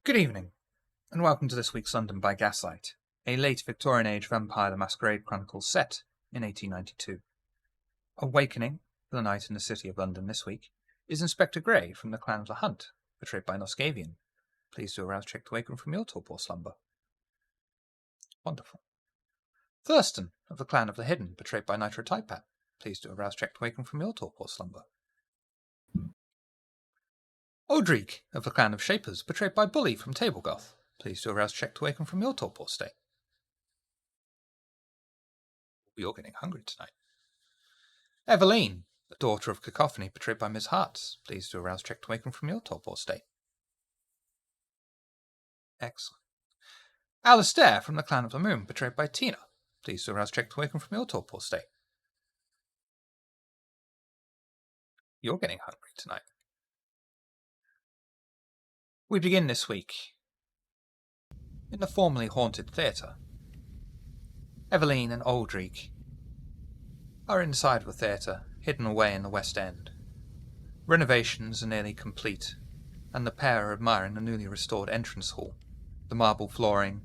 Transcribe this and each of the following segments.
Good evening, and welcome to this week's London by Gaslight, a late Victorian age vampire the Masquerade Chronicles set in 1892. Awakening for the night in the city of London this week is Inspector Grey from the clan of the Hunt, portrayed by Noscavian. Please do arouse check to waken from your torpor slumber. Wonderful. Thurston of the clan of the Hidden, portrayed by Nitro Typepat. Please do arouse check to waken from your torpor slumber. Odric of the clan of Shapers, portrayed by Bully from Tablegoth. Please do arouse check to waken from your torpor state. You're getting hungry tonight. Eveline, the daughter of Cacophony, portrayed by Ms. Hartz. Please do arouse check to waken from your torpor state. Excellent. Alistair from the clan of the Moon, portrayed by Tina. Please do arouse check to waken from your torpor state. You're getting hungry tonight. We begin this week in the formerly haunted theatre. Eveline and Aldrich are inside the theatre, hidden away in the West End. Renovations are nearly complete, and the pair are admiring the newly restored entrance hall. The marble flooring,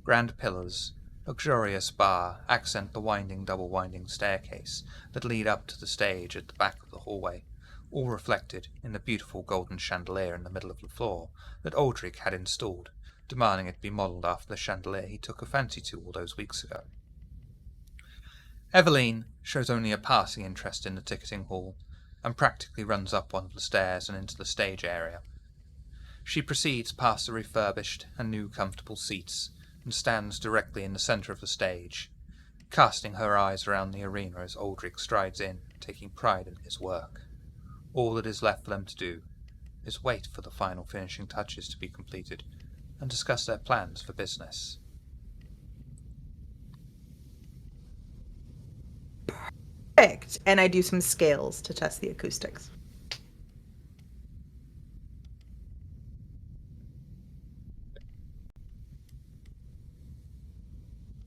grand pillars, luxurious bar accent the winding double-winding staircase that lead up to the stage at the back of the hallway, all reflected in the beautiful golden chandelier in the middle of the floor that Aldrich had installed, demanding it be modelled after the chandelier he took a fancy to all those weeks ago. Eveline shows only a passing interest in the ticketing hall, and practically runs up one of the stairs and into the stage area. She proceeds past the refurbished and new comfortable seats, and stands directly in the centre of the stage, casting her eyes around the arena as Aldrich strides in, taking pride in his work. All that is left for them to do is wait for the final finishing touches to be completed and discuss their plans for business. Perfect. And I do some scales to test the acoustics.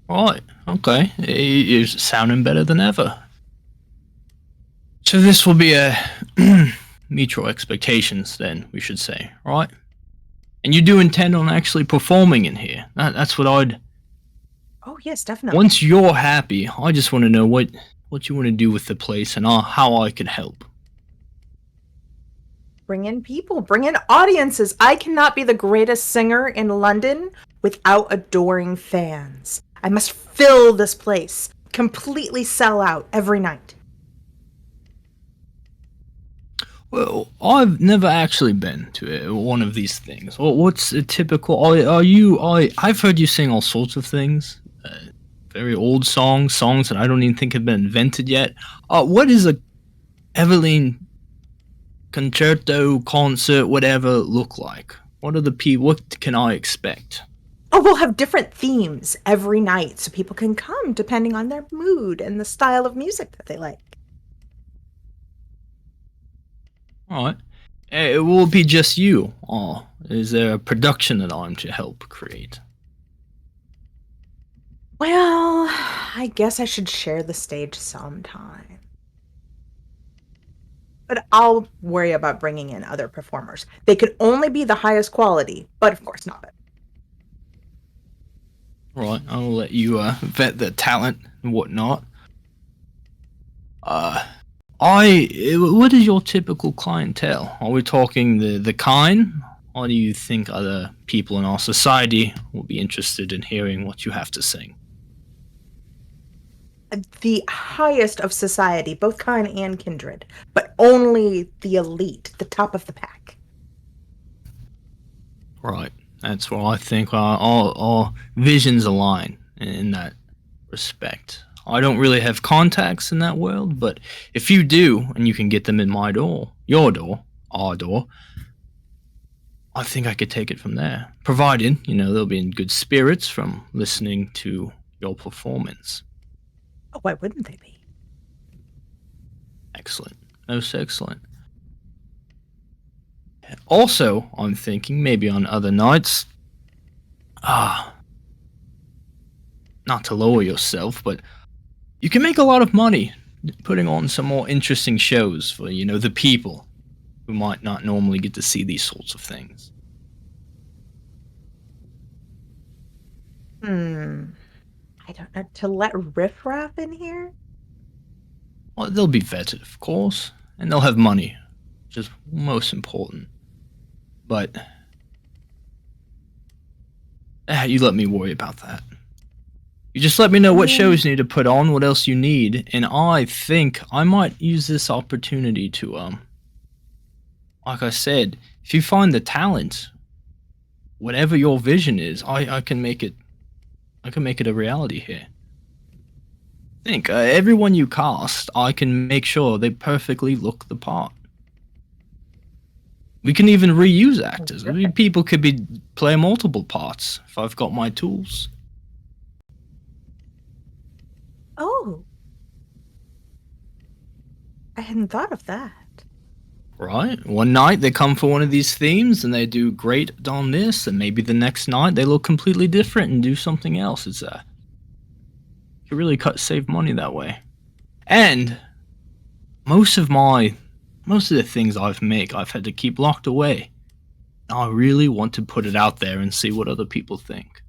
Right, okay. You're sounding better than ever. So this will be a meet your expectations then, we should say, right? And you do intend on actually performing in here. That's what I'd... Oh, yes, definitely. Once you're happy, I just want to know what you want to do with the place and how I could help. Bring in people, bring in audiences. I cannot be the greatest singer in London without adoring fans. I must fill this place, completely sell out every night. Well, I've never actually been to one of these things. What's a typical... I've heard you sing all sorts of things. Very old songs that I don't even think have been invented yet. What is a Eveline concerto, concert, whatever, look like? What are the people? What can I expect? Oh, we'll have different themes every night so people can come depending on their mood and the style of music that they like. Alright. It will be just you, or is there a production that I'm to help create? Well, I guess I should share the stage sometime. But I'll worry about bringing in other performers. They could only be the highest quality, but of course not better. Right, I'll let you vet the talent and whatnot. What is your typical clientele? Are we talking the kind? Or do you think other people in our society will be interested in hearing what you have to sing? The highest of society, both kind and kindred, but only the elite, the top of the pack. Right, that's where I think our visions align in that respect. I don't really have contacts in that world, but if you do, and you can get them in my door, your door, our door, I think I could take it from there. Provided, they'll be in good spirits from listening to your performance. Oh, why wouldn't they be? Excellent. Most excellent. Also, I'm thinking maybe on other nights, not to lower yourself, but you can make a lot of money putting on some more interesting shows for, the people who might not normally get to see these sorts of things. I don't know. To let riffraff in here? Well, they'll be vetted, of course, and they'll have money, which is most important. But you let me worry about that. You just let me know what shows you need to put on, what else you need, and I think I might use this opportunity to, like I said, if you find the talent, whatever your vision is, I can make it a reality here. Think, everyone you cast, I can make sure they perfectly look the part. We can even reuse actors. I mean, people could play multiple parts if I've got my tools. Oh. I hadn't thought of that. Right? One night they come for one of these themes and they do great on this, and maybe the next night they look completely different and do something else. It's you really save money that way. And most of the things I've had to keep locked away. I really want to put it out there and see what other people think.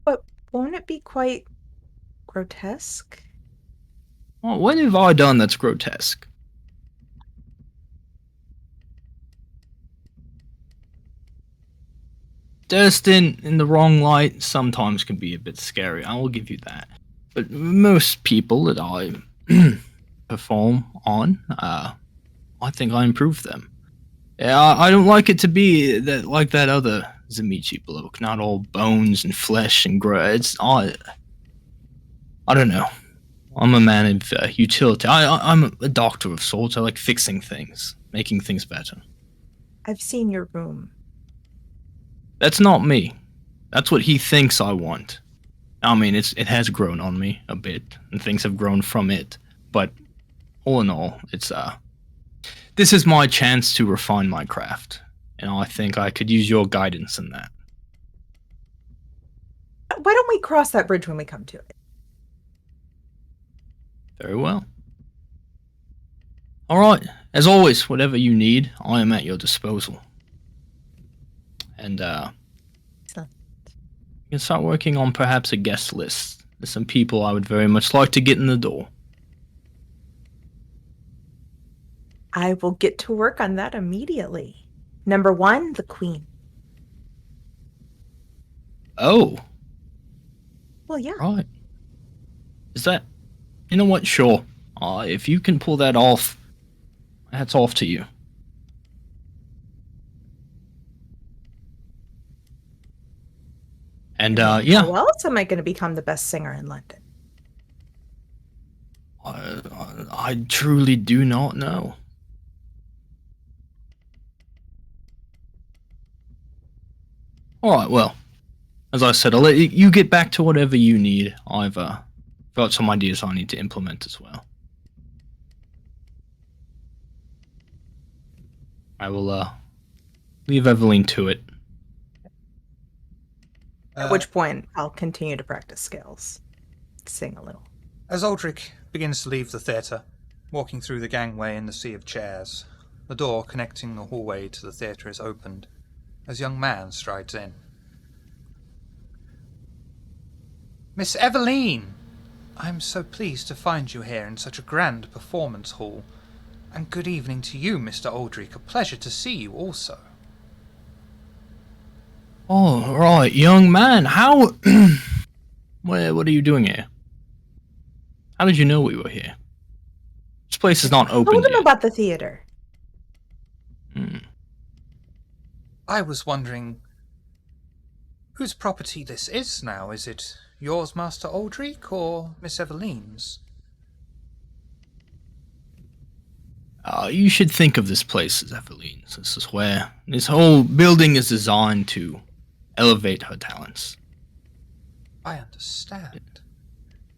But won't it be quite grotesque? Well, what have I done that's grotesque? Destin in the wrong light sometimes can be a bit scary, I will give you that. But most people that I perform on, I think I improve them. Yeah, I don't like it to be like that other Zamichi bloke, not all bones and flesh and I don't know. I'm a man of utility. I'm a doctor of sorts. I like fixing things, making things better. I've seen your room. That's not me. That's what he thinks I want. I mean, it has grown on me a bit, and things have grown from it. But all in all, this is my chance to refine my craft, and I think I could use your guidance in that. Why don't we cross that bridge when we come to it? Very well. All right. As always, whatever you need, I am at your disposal. And Excellent. you can start working on perhaps a guest list. There's some people I would very much like to get in the door. I will get to work on that immediately. Number 1, the Queen. Oh, Well, yeah. right. Is that... You know what? Sure. If you can pull that off, hats off to you. And, yeah. How else am I going to become the best singer in London? I truly do not know. Alright, well, as I said, I'll let you get back to whatever you need. I've got some ideas I need to implement as well. I will leave Eveline to it. At which point, I'll continue to practice skills. Sing a little. As Aldrich begins to leave the theatre, walking through the gangway in the sea of chairs, the door connecting the hallway to the theatre is opened, as a young man strides in. Miss Eveline! I'm so pleased to find you here in such a grand performance hall. And good evening to you, Mr. Aldrich. A pleasure to see you also. Oh, right, young man. How... what are you doing here? How did you know we were here? This place is not open Told him yet. about the theater. I was wondering whose property this is now. Is it yours, Master Aldrich, or Miss Eveline's? You should think of this place as Eveline's. This is where this whole building is designed to elevate her talents. I understand.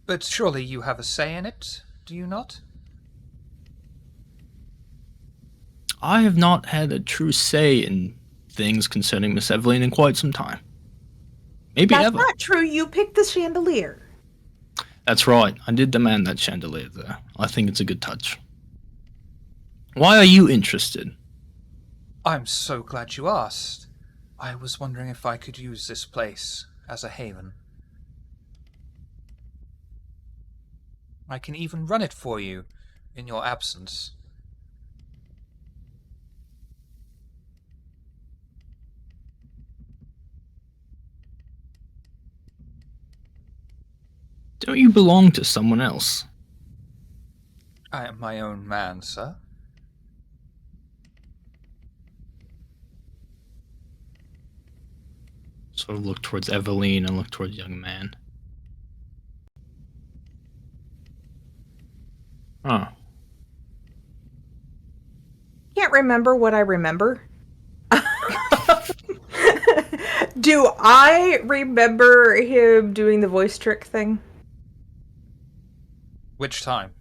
But surely you have a say in it, do you not? I have not had a true say in things concerning Miss Eveline in quite some time. Maybe That's ever. not true. You picked the chandelier. That's right. I did demand that chandelier there. I think it's a good touch. Why are you interested? I'm so glad you asked. I was wondering if I could use this place as a haven. I can even run it for you in your absence. Don't you belong to someone else? I am my own man, sir. Sort of look towards Eveline and look towards young man. Oh. Can't remember what I remember. Do I remember him doing the voice trick thing? Which time?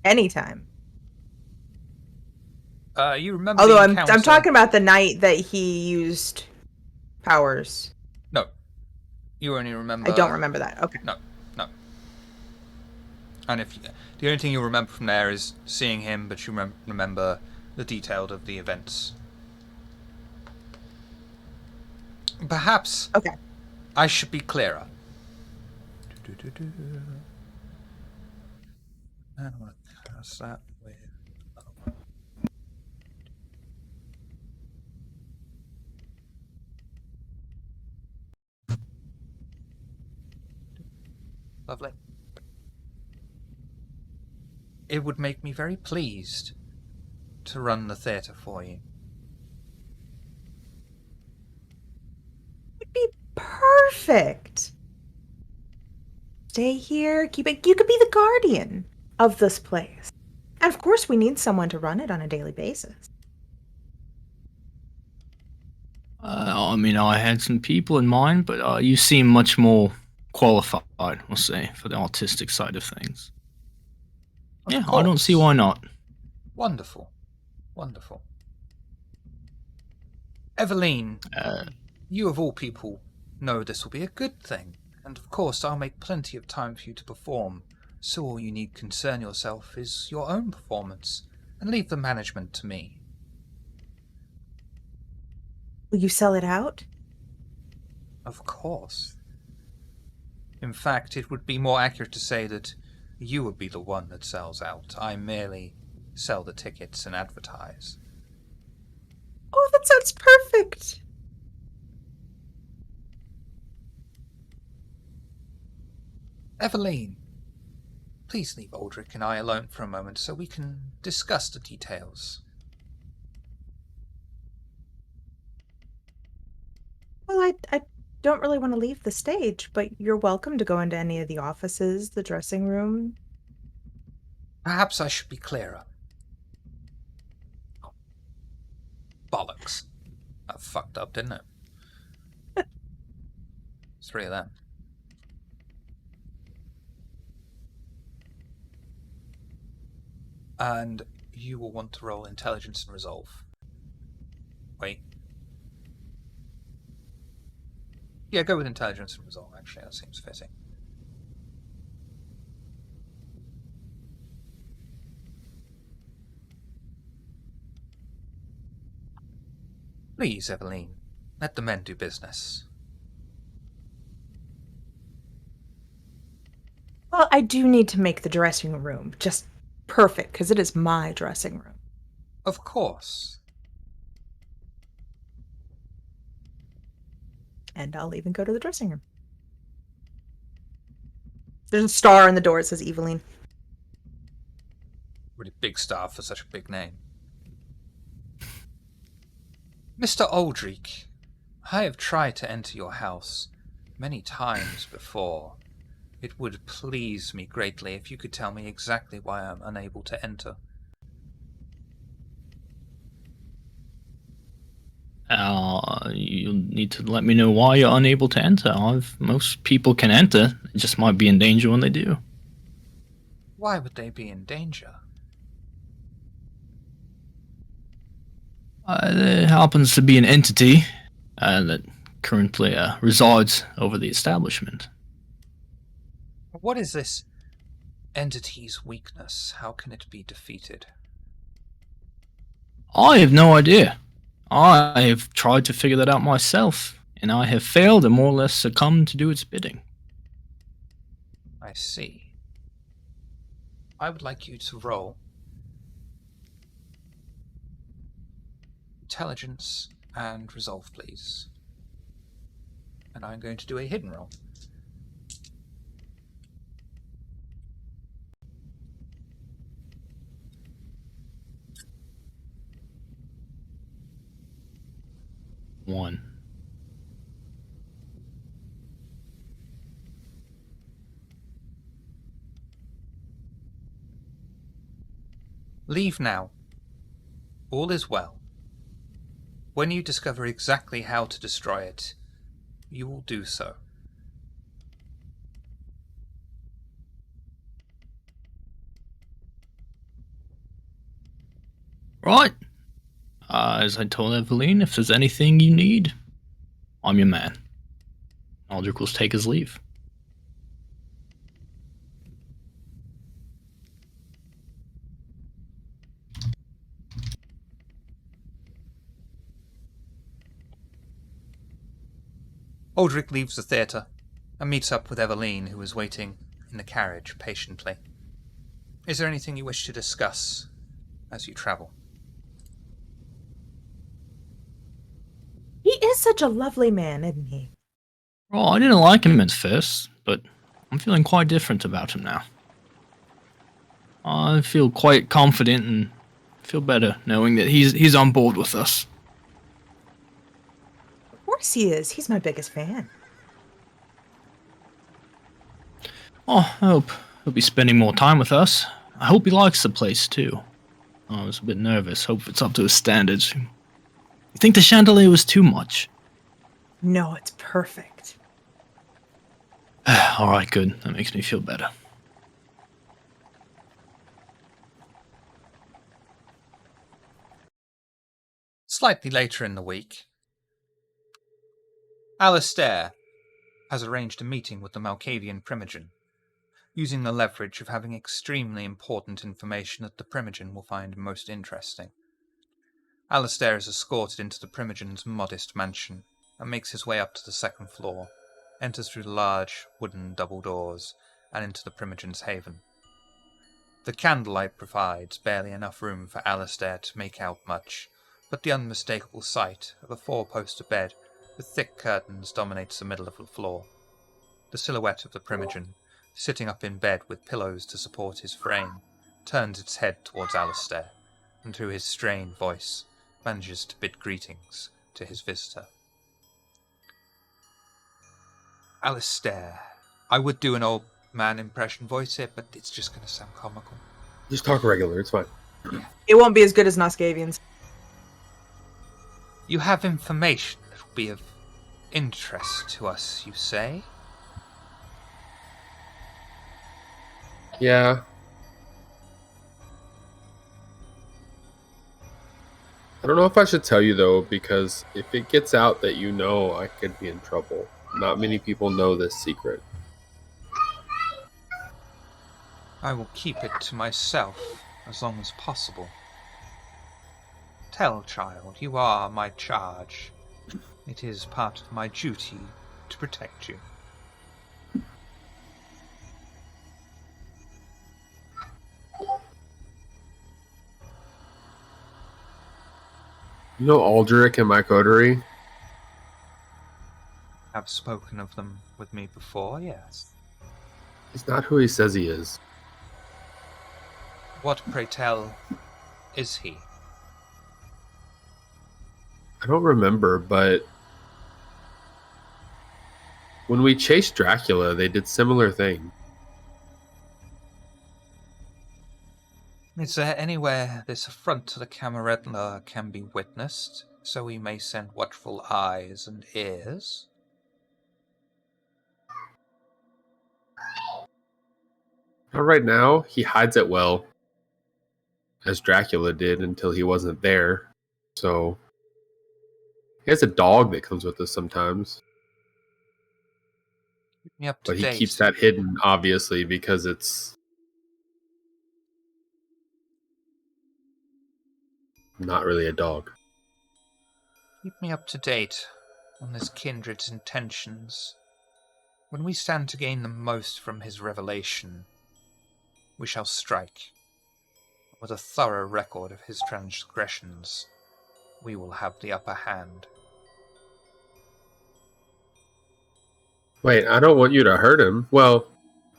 Anytime. You remember Although the I'm encounter... talking about the night that he used powers. No. You only remember... I don't remember that. Okay. No. And if the only thing you remember from there is seeing him, but you remember the detail of the events. Perhaps Okay. I should be clearer. I don't want to cast that with... Lovely. It would make me very pleased to run the theatre for you. Would be perfect. Stay here. Keep it. You could be the guardian of this place. And of course, we need someone to run it on a daily basis. I mean, I had some people in mind, but you seem much more qualified, we'll say, for the artistic side of things. Yeah, I don't see why not. Wonderful. Eveline, you of all people know this will be a good thing, and of course I'll make plenty of time for you to perform, so all you need concern yourself is your own performance, and leave the management to me. Will you sell it out? Of course. In fact, it would be more accurate to say that you would be the one that sells out. I merely sell the tickets and advertise. Oh, that sounds perfect. Eveline, please leave Aldrich and I alone for a moment so we can discuss the details. Well, I don't really want to leave the stage, but you're welcome to go into any of the offices, the dressing room. Perhaps I should be clearer. Oh, bollocks. That fucked up, didn't it? 3 of them. And you will want to roll intelligence and resolve. Wait. Yeah, go with intelligence and resolve, actually. That seems fitting. Please, Eveline, let the men do business. Well, I do need to make the dressing room just perfect, because it is my dressing room. Of course. And I'll even go to the dressing room. There's a star on the door. It says Eveline. Really big star for such a big name. Mr. Aldrich, I have tried to enter your house many times before. It would please me greatly if you could tell me exactly why I'm unable to enter. You'll need to let me know why you're unable to enter. Most people can enter, it just might be in danger when they do. Why would they be in danger? There happens to be an entity that currently resides over the establishment. What is this entity's weakness? How can it be defeated? I have no idea. I have tried to figure that out myself, and I have failed and more or less succumbed to do its bidding. I see. I would like you to roll intelligence and resolve, please. And I'm going to do a hidden roll. One. Leave now. All is well. When you discover exactly how to destroy it, you will do so. Right. As I told Eveline, if there's anything you need, I'm your man. Aldrich will take his leave. Aldrich leaves the theatre and meets up with Eveline, who is waiting in the carriage patiently. Is there anything you wish to discuss as you travel? He is such a lovely man, isn't he? Well, I didn't like him at first, but I'm feeling quite different about him now. I feel quite confident and feel better knowing that he's on board with us. Of course he is. He's my biggest fan. Oh, I hope he'll be spending more time with us. I hope he likes the place too. I was a bit nervous. Hope it's up to his standards. You think the chandelier was too much? No, it's perfect. Alright, good. That makes me feel better. Slightly later in the week, Alistair has arranged a meeting with the Malkavian Primogen, using the leverage of having extremely important information that the Primogen will find most interesting. Alistair is escorted into the Primogen's modest mansion and makes his way up to the second floor, enters through the large wooden double doors and into the Primogen's haven. The candlelight provides barely enough room for Alistair to make out much, but the unmistakable sight of a four-poster bed with thick curtains dominates the middle of the floor. The silhouette of the Primogen, sitting up in bed with pillows to support his frame, turns its head towards Alistair, and through his strained voice manages to bid greetings to his visitor. Alistair, I would do an old man impression voice here, but it's just going to sound comical. Just talk regular, it's fine. It won't be as good as Masqueradians. You have information that will be of interest to us, you say? Yeah. I don't know if I should tell you, though, because if it gets out that you know, I could be in trouble. Not many people know this secret. I will keep it to myself as long as possible. Tell, child, you are my charge. It is part of my duty to protect you. You know Aldrich and my coterie? Have spoken of them with me before, yes. He's not who he says he is. What, pray tell, is he? I don't remember, but when we chased Dracula, they did similar things. Is there anywhere this affront to the Camarilla can be witnessed, so we may send watchful eyes and ears? Not right now. He hides it well, as Dracula did until he wasn't there. So he has a dog that comes with us sometimes, Keep me up to but he date. keeps that hidden, obviously, because it's not really a dog. Keep me up to date on this kindred's intentions. When we stand to gain the most from his revelation, we shall strike. With a thorough record of his transgressions, we will have the upper hand. Wait, I don't want you to hurt him. Well,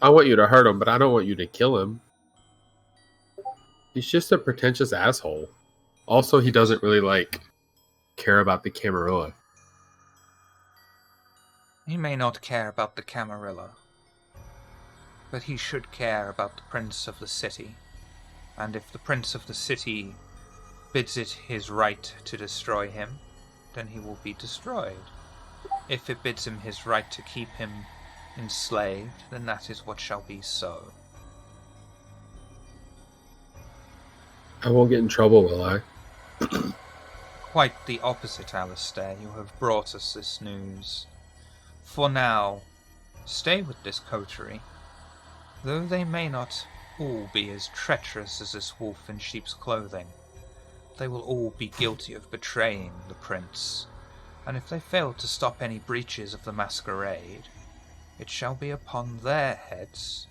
I want you to hurt him, but I don't want you to kill him. He's just a pretentious asshole. Also, he doesn't really, care about the Camarilla. He may not care about the Camarilla, but he should care about the Prince of the City. And if the Prince of the City bids it his right to destroy him, then he will be destroyed. If it bids him his right to keep him enslaved, then that is what shall be so. I won't get in trouble, will I? Quite the opposite, Alistair. You have brought us this news. For now, stay with this coterie. Though they may not all be as treacherous as this wolf in sheep's clothing, they will all be guilty of betraying the prince. And if they fail to stop any breaches of the Masquerade, it shall be upon their heads,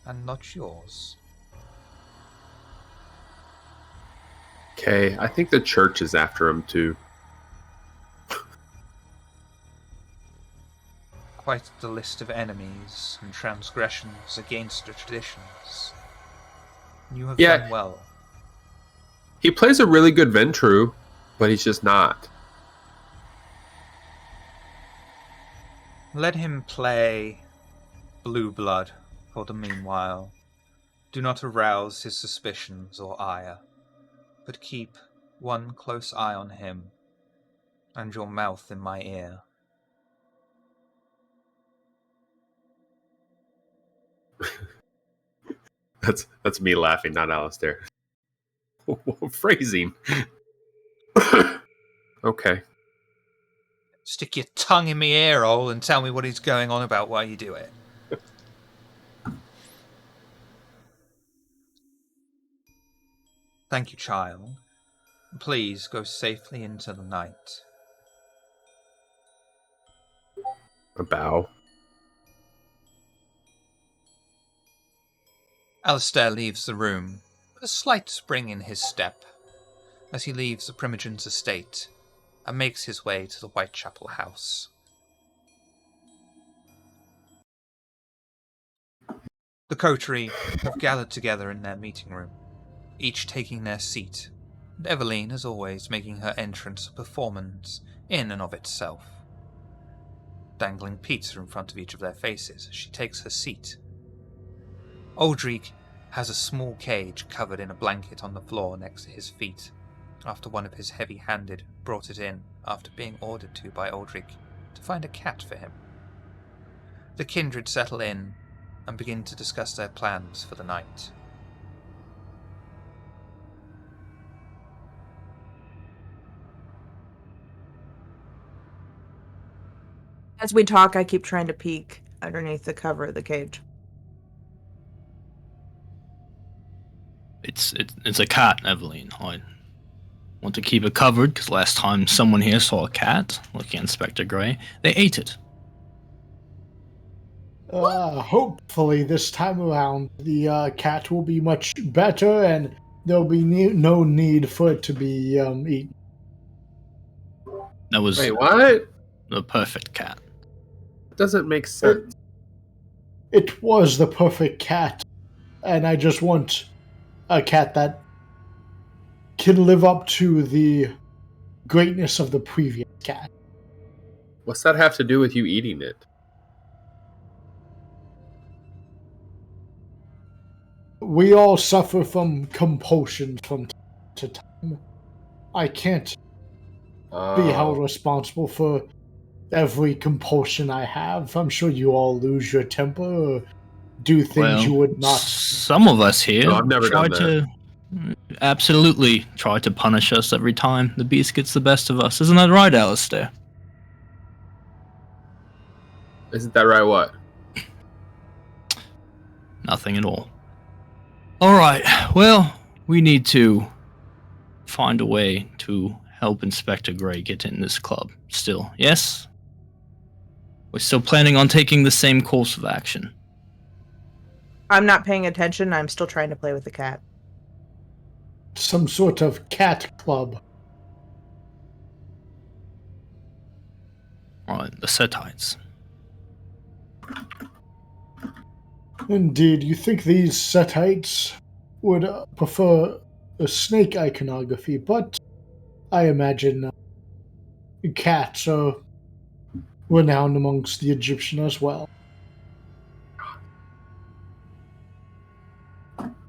and not yours. Okay, I think the church is after him too. Quite the list of enemies and transgressions against the traditions. You have done well. He plays a really good Ventru, but he's just not. Let him play Blue Blood for the meanwhile. Do not arouse his suspicions or ire, but keep one close eye on him, and your mouth in my ear. That's me laughing, not Alistair. Phrasing. Okay. Stick your tongue in me ear hole and tell me what is going on about why you do it. Thank you, child. Please go safely into the night. A bow. Alistair leaves the room with a slight spring in his step as he leaves the Primogen's estate and makes his way to the Whitechapel house. The coterie have gathered together in their meeting room, each taking their seat, and Eveline, as always, making her entrance a performance in and of itself. Dangling pizza in front of each of their faces, she takes her seat. Aldrich has a small cage covered in a blanket on the floor next to his feet, after one of his heavy-handed brought it in after being ordered to by Aldrich to find a cat for him. The kindred settle in and begin to discuss their plans for the night. As we talk, I keep trying to peek underneath the cover of the cage. It's a cat, Eveline. I want to keep it covered because last time someone here saw a cat, like Inspector Gray, they ate it. Hopefully this time around the cat will be much better and there'll be no need for it to be eaten. That was Wait, what? the perfect cat. It doesn't make sense. It was the perfect cat, and I just want a cat that can live up to the greatness of the previous cat. What's that have to do with you eating it? We all suffer from compulsions from time to time. I can't be held responsible for every compulsion I have. I'm sure you all lose your temper or do things you would not. Some of us here No, I've never try done to absolutely try to punish us every time the beast gets the best of us. Isn't that right, Alistair? Isn't that right? What? Nothing at all. All right. Well, we need to find a way to help Inspector Gray get in this club. Still, yes? We're still planning on taking the same course of action. I'm not paying attention. I'm still trying to play with the cat. Some sort of cat club. Alright, the Setites. Indeed, you think these Setites would prefer a snake iconography, but I imagine cats are renowned amongst the Egyptian as well.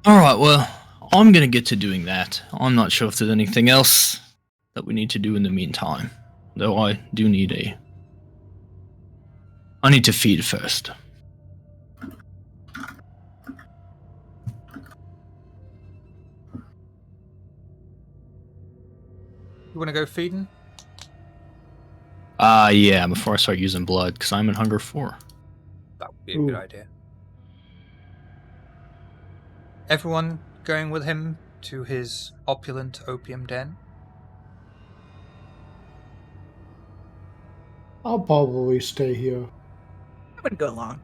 Alright, well, I'm gonna get to doing that. I'm not sure if there's anything else that we need to do in the meantime. Though I do need I need to feed first. You want to go feeding? Yeah, before I start using blood, because I'm in Hunger 4. That would be a good Ooh. idea. Everyone going with him to his opulent opium den? I'll probably stay here. I would go along.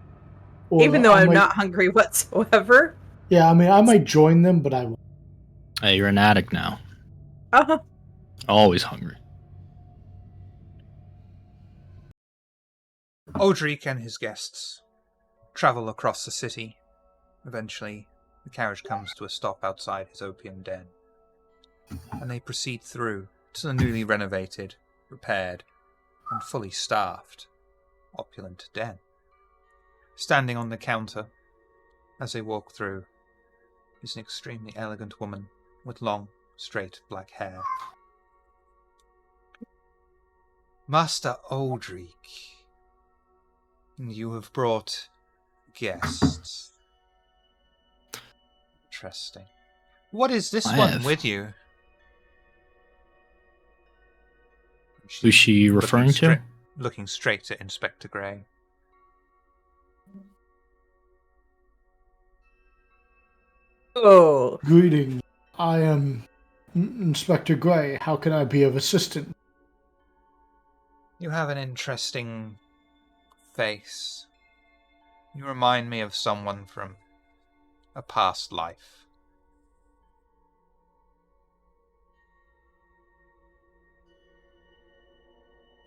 Or Even though I I'm might- not hungry whatsoever. Yeah, I mean, I might join them, but I won't. Hey, you're an addict now. Uh-huh. Always hungry. Aldrich and his guests travel across the city. Eventually, the carriage comes to a stop outside his opium den, and they proceed through to the newly renovated, repaired, and fully staffed opulent den. Standing on the counter, as they walk through, is an extremely elegant woman with long, straight black hair. Master Aldrich, you have brought guests. Interesting. What is this I one have. with you? Who's she referring to? Looking straight at Inspector Gray. Oh. Greetings. I am Inspector Gray. How can I be of assistance? You have an interesting face. You remind me of someone from a past life.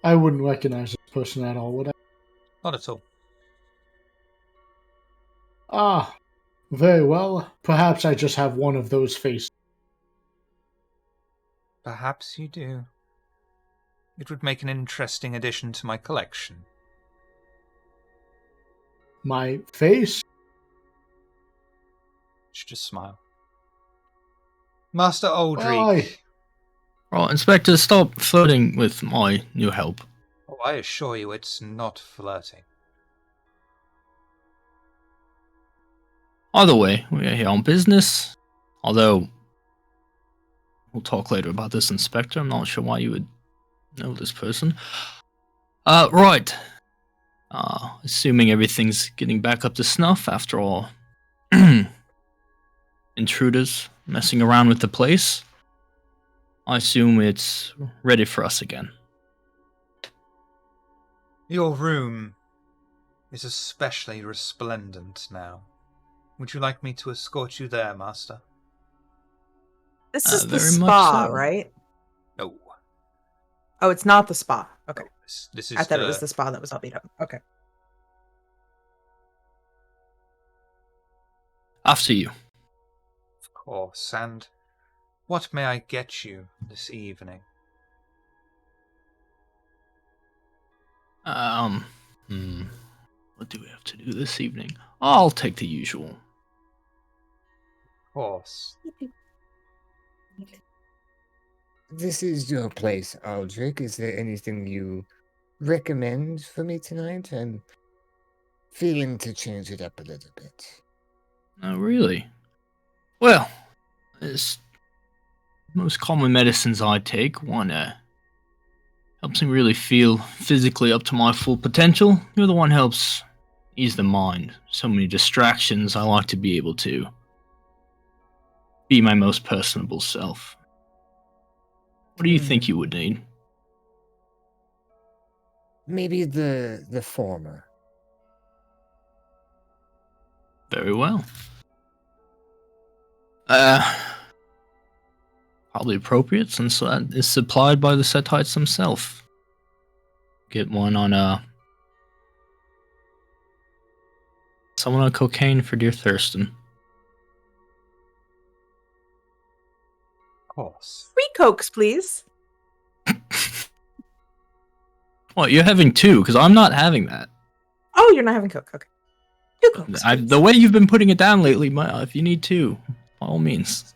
I wouldn't recognize this person at all, would I? Not at all. Ah, very well. Perhaps I just have one of those faces. Perhaps you do. It would make an interesting addition to my collection. My face? Just smile. Master Aldrich. Aye. Right, Inspector, stop flirting with my new help. Oh, I assure you it's not flirting. Either way, we are here on business. Although, we'll talk later about this, Inspector. I'm not sure why you would know this person. Right. Assuming everything's getting back up to snuff after all intruders messing around with the place, I assume it's ready for us again. Your room is especially resplendent now. Would you like me to escort you there, Master? This is the Very much spa, so. right? No. Oh, it's not the spa. Okay. This is I thought it was the spa that was all beat up. Okay. After you. Of course. And what may I get you this evening? What do we have to do this evening? I'll take the usual. Of course. This is your place, Aldrich. Is there anything you recommend for me tonight? I'm feeling to change it up a little bit. Oh, really? Well, it's most common medicines I take. One helps me really feel physically up to my full potential. The other one helps ease the mind. So many distractions. I like to be able to be my most personable self. What do you think you would need? Maybe the former. Very well. Probably appropriate since that is supplied by the Setites themselves. Get one on someone on cocaine for dear Thurston. Of course. 3 Cokes, please. Well, you're having 2 because I'm not having that. Oh, you're not having Coke. Okay. 2 Cokes, please. The way you've been putting it down lately, if you need 2, by all means.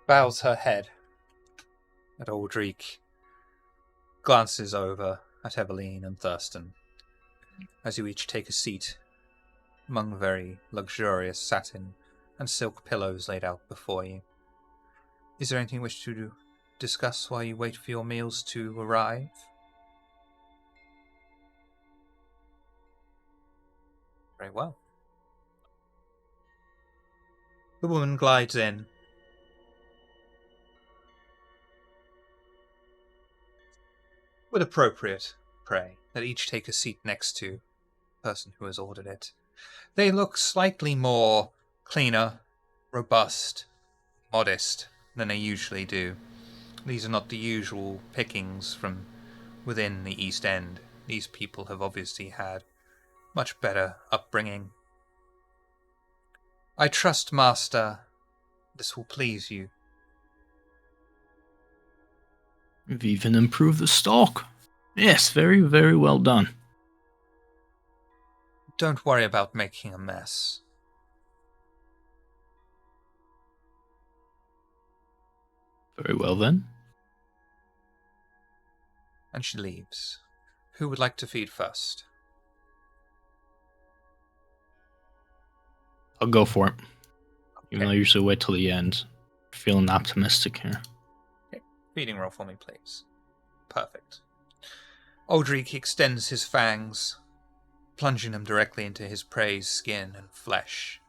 Bows her head at Aldrich, glances over at Eveline and Thurston as you each take a seat among very luxurious satin and silk pillows laid out before you. Is there anything you wish to discuss while you wait for your meals to arrive? Very well. The woman glides in. With appropriate prey, that each take a seat next to the person who has ordered it. They look slightly more cleaner, robust, modest than they usually do. These are not the usual pickings from within the East End. These people have obviously had much better upbringing. I trust, Master, this will please you. We've even improved the stock. Yes, very, very well done. Don't worry about making a mess. Very well then. And she leaves. Who would like to feed first? I'll go for it. Even though I Okay. usually wait till the end. Feeling optimistic here. Okay. Feeding roll for me, please. Perfect. Aldrich extends his fangs, plunging them directly into his prey's skin and flesh,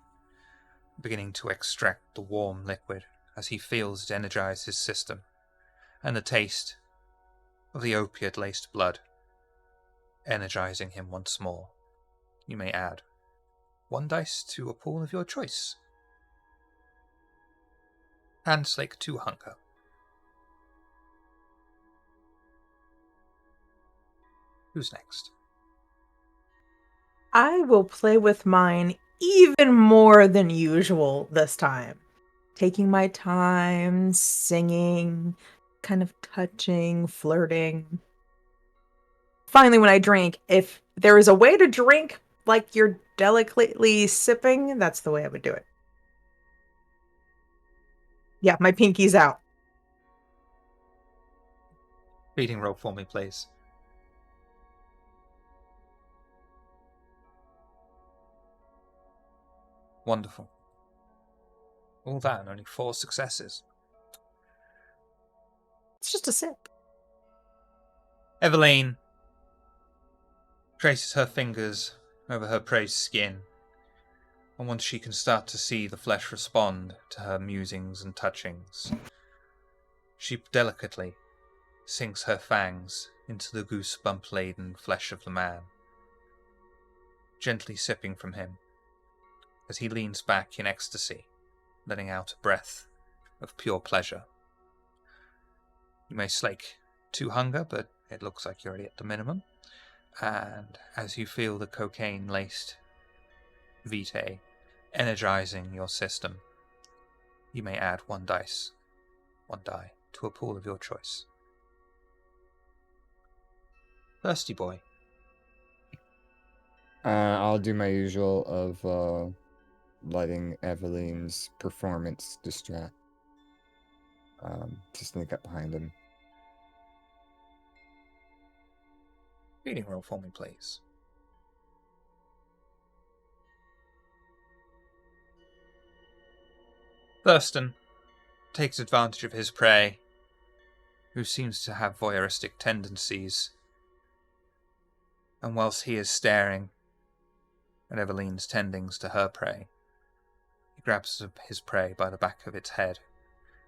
beginning to extract the warm liquid as he feels it energize his system, and the taste of the opiate-laced blood energizing him once more. You may add 1 dice to a pool of your choice. And slake 2 hunger. Who's next? I will play with mine even more than usual this time. Taking my time, singing, kind of touching, flirting. Finally, when I drink, if there is a way to drink like you're delicately sipping, that's the way I would do it. Yeah, my pinky's out. Feeding roll for me, please. Wonderful. All that and only 4 successes. It's just a sip. Eveline traces her fingers over her prey's skin, and once she can start to see the flesh respond to her musings and touchings, she delicately sinks her fangs into the goosebump-laden flesh of the man, gently sipping from him as he leans back in ecstasy, letting out a breath of pure pleasure. You may slake 2 hunger, but it looks like you're already at the minimum. And as you feel the cocaine-laced vitae energizing your system, you may add 1 die to a pool of your choice. Thirsty boy. I'll do my usual of letting Eveline's performance distract. To sneak up behind him. Feeding roll for me, please. Thurston takes advantage of his prey, who seems to have voyeuristic tendencies, and whilst he is staring at Eveline's tendings to her prey, he grabs his prey by the back of its head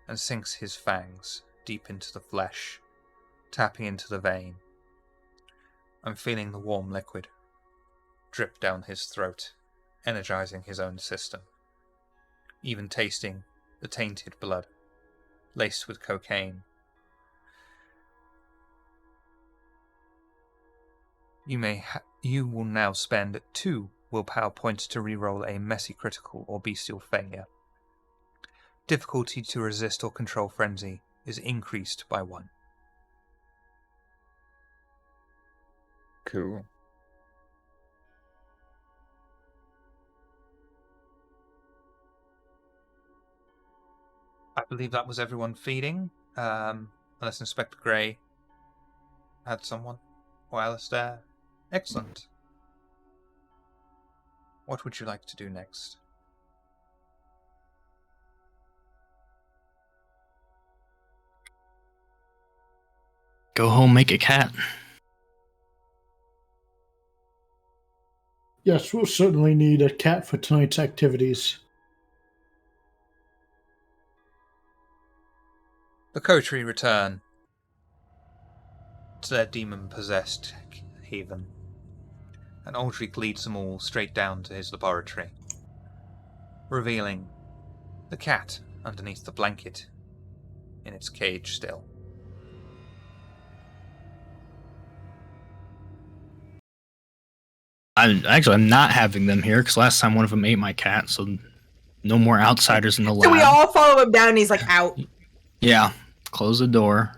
and sinks his fangs deep into the flesh, tapping into the vein, and feeling the warm liquid drip down his throat, energizing his own system, even tasting the tainted blood laced with cocaine. You will now spend 2 willpower points to reroll a messy critical or bestial failure. Difficulty to resist or control frenzy is increased by 1. Cool. I believe that was everyone feeding, unless Inspector Grey had someone, or Alistair. Excellent. What would you like to do next? Go home, make a cat. Yes, we'll certainly need a cat for tonight's activities. The coterie return to their demon-possessed haven, and Aldrich leads them all straight down to his laboratory, revealing the cat underneath the blanket in its cage still. I'm not having them here because last time one of them ate my cat, so no more outsiders in the lab. So we all follow him down and he's like out. Yeah, close the door.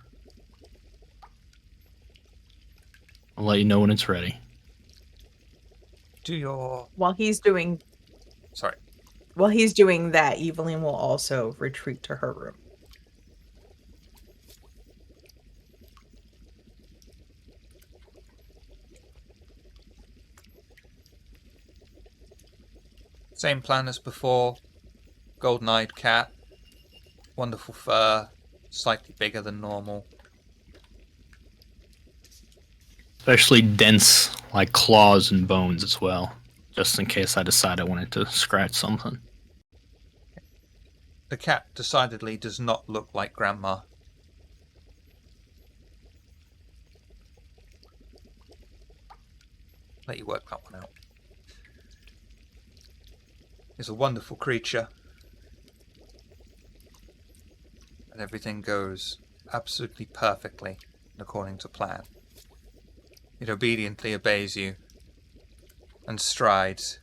I'll let you know when it's ready. Do your... While he's doing Sorry. that, Evelyn will also retreat to her room. Same plan as before. Golden-eyed cat. Wonderful fur. Slightly bigger than normal. Especially dense, like claws and bones as well. Just in case I decide I wanted to scratch something. The cat decidedly does not look like Grandma. Let you work that one out. Is a wonderful creature. And everything goes absolutely perfectly and according to plan. It obediently obeys you and strides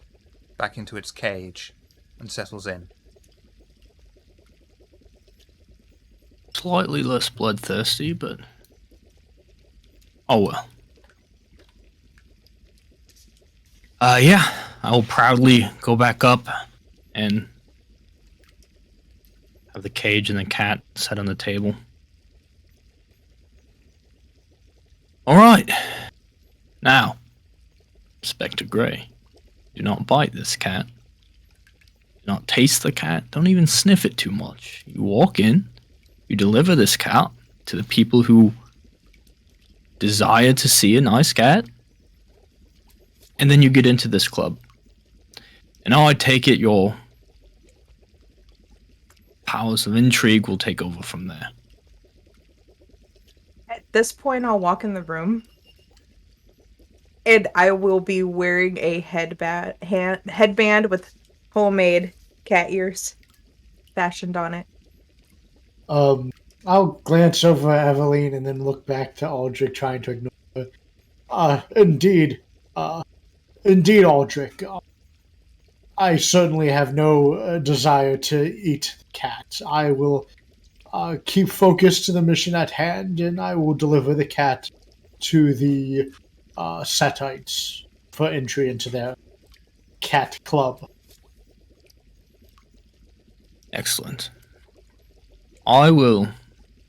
back into its cage and settles in. Slightly less bloodthirsty, but... oh well. Yeah, I will proudly go back up and have the cage and the cat set on the table. Alright. Now, Inspector Grey, do not bite this cat. Do not taste the cat. Don't even sniff it too much. You walk in, you deliver this cat to the people who desire to see a nice cat, and then you get into this club. And I take it your powers of intrigue will take over from there. At this point, I'll walk in the room, and I will be wearing a headband with homemade cat ears fashioned on it. I'll glance over at Eveline and then look back to Aldrich, trying to ignore her. Indeed, Aldrich. I certainly have no desire to eat cats. I will keep focused to the mission at hand, and I will deliver the cat to the Setites for entry into their cat club. Excellent. I will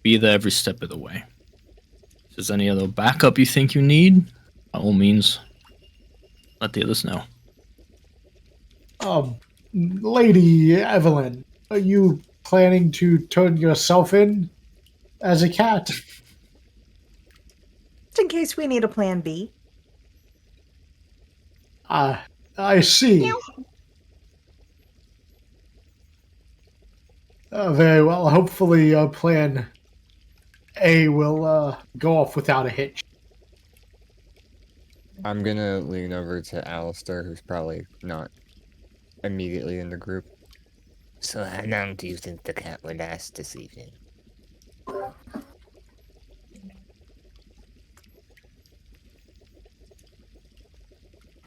be there every step of the way. If there's any other backup you think you need, by all means, let the others know. Lady Evelyn, are you planning to turn yourself in as a cat? Just in case we need a plan B. I see. Very well. Hopefully, Plan A will go off without a hitch. I'm gonna lean over to Alistair, who's probably not immediately in the group. So how long do you think the cat will last this evening?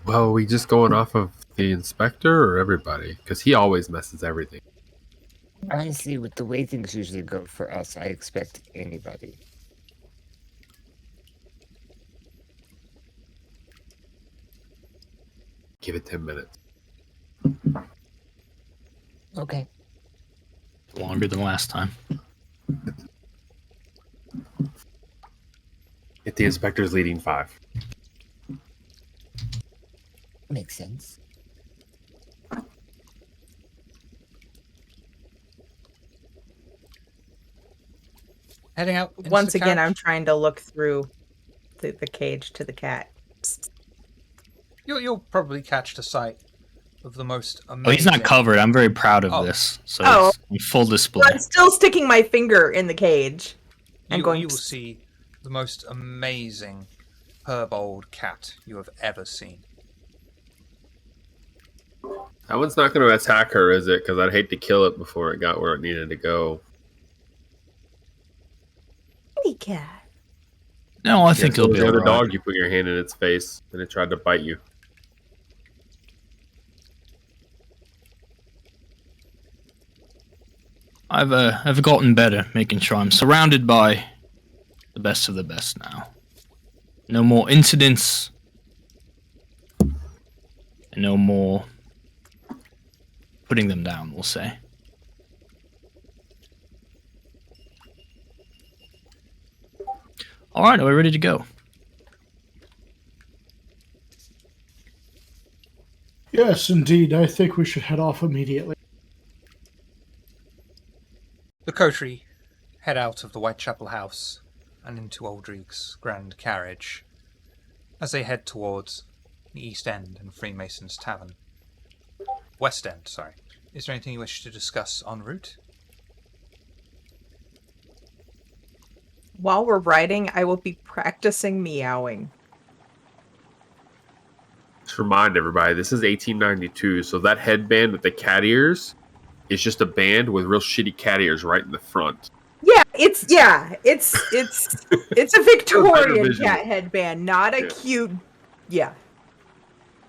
Well, are we just going off of the inspector or everybody? Because he always messes everything. Honestly, with the way things usually go for us, I expect anybody. Give it 10 minutes. Okay. Longer than last time. If the inspector's leading 5. Makes sense. Heading out. into Once the again, I'm carriage. trying to look through the cage to the cat. You'll probably catch the sight of the most amazing. Oh, he's not covered. I'm very proud of Oh. this. So Oh. it's in full display. I'm still sticking my finger in the cage. I'm You, going you to will see the most amazing herbold cat you have ever seen. That one's not going to attack her, is it? Because I'd hate to kill it before it got where it needed to go. kitty cat. No, I think so it'll be the other alright. dog, you put your hand in its face and it tried to bite you. I've gotten better, making sure I'm surrounded by the best of the best now. No more incidents. And no more putting them down, we'll say. Alright, are we ready to go? Yes, indeed. I think we should head off immediately. The coterie head out of the Whitechapel house and into Aldrich's grand carriage as they head towards the East End and Freemason's Tavern. West End, sorry. Is there anything you wish to discuss en route? While we're riding, I will be practicing meowing. Just remind everybody, this is 1892, so that headband with the cat ears is just a band with real shitty cat ears right in the front. It's a Victorian visual. cat headband, not a cute. Yeah.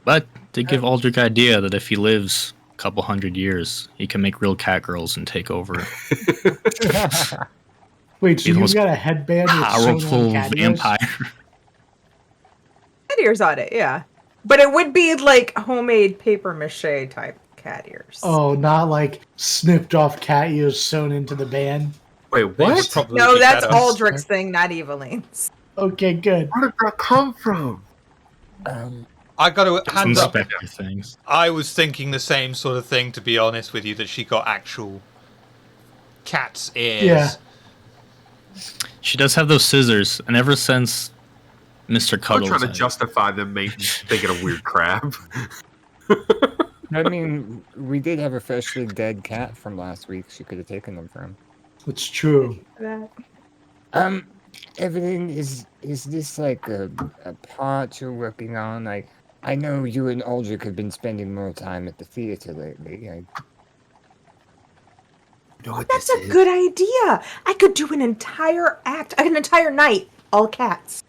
But to give Aldrich idea that if he lives a couple hundred years, he can make real cat girls and take over. Wait, so Be the you've most got a headband with sewn Powerful on cat ears? vampire. Cat ears on it, yeah. But it would be like homemade paper mache type cat ears. Oh, not like snipped off cat ears sewn into the band. Wait, They would what? probably No, be that's better. Aldrich's thing, not Eveline's. Okay, good. Where did that come from? I got to hands up. Inspector things. I was thinking the same sort of thing, to be honest with you, that she got actual cat's ears. Yeah. She does have those scissors, and ever since Mr. I'm Cuddles, trying to justify them thinking of weird crap. I mean, we did have a freshly dead cat from last week. She could have taken them from. It's true. Evelyn, is this like a part you're working on? I know you and Aldrich have been spending more time at the theater lately. You know what That's this a is? good idea. I could do an entire act, an entire night, all cats.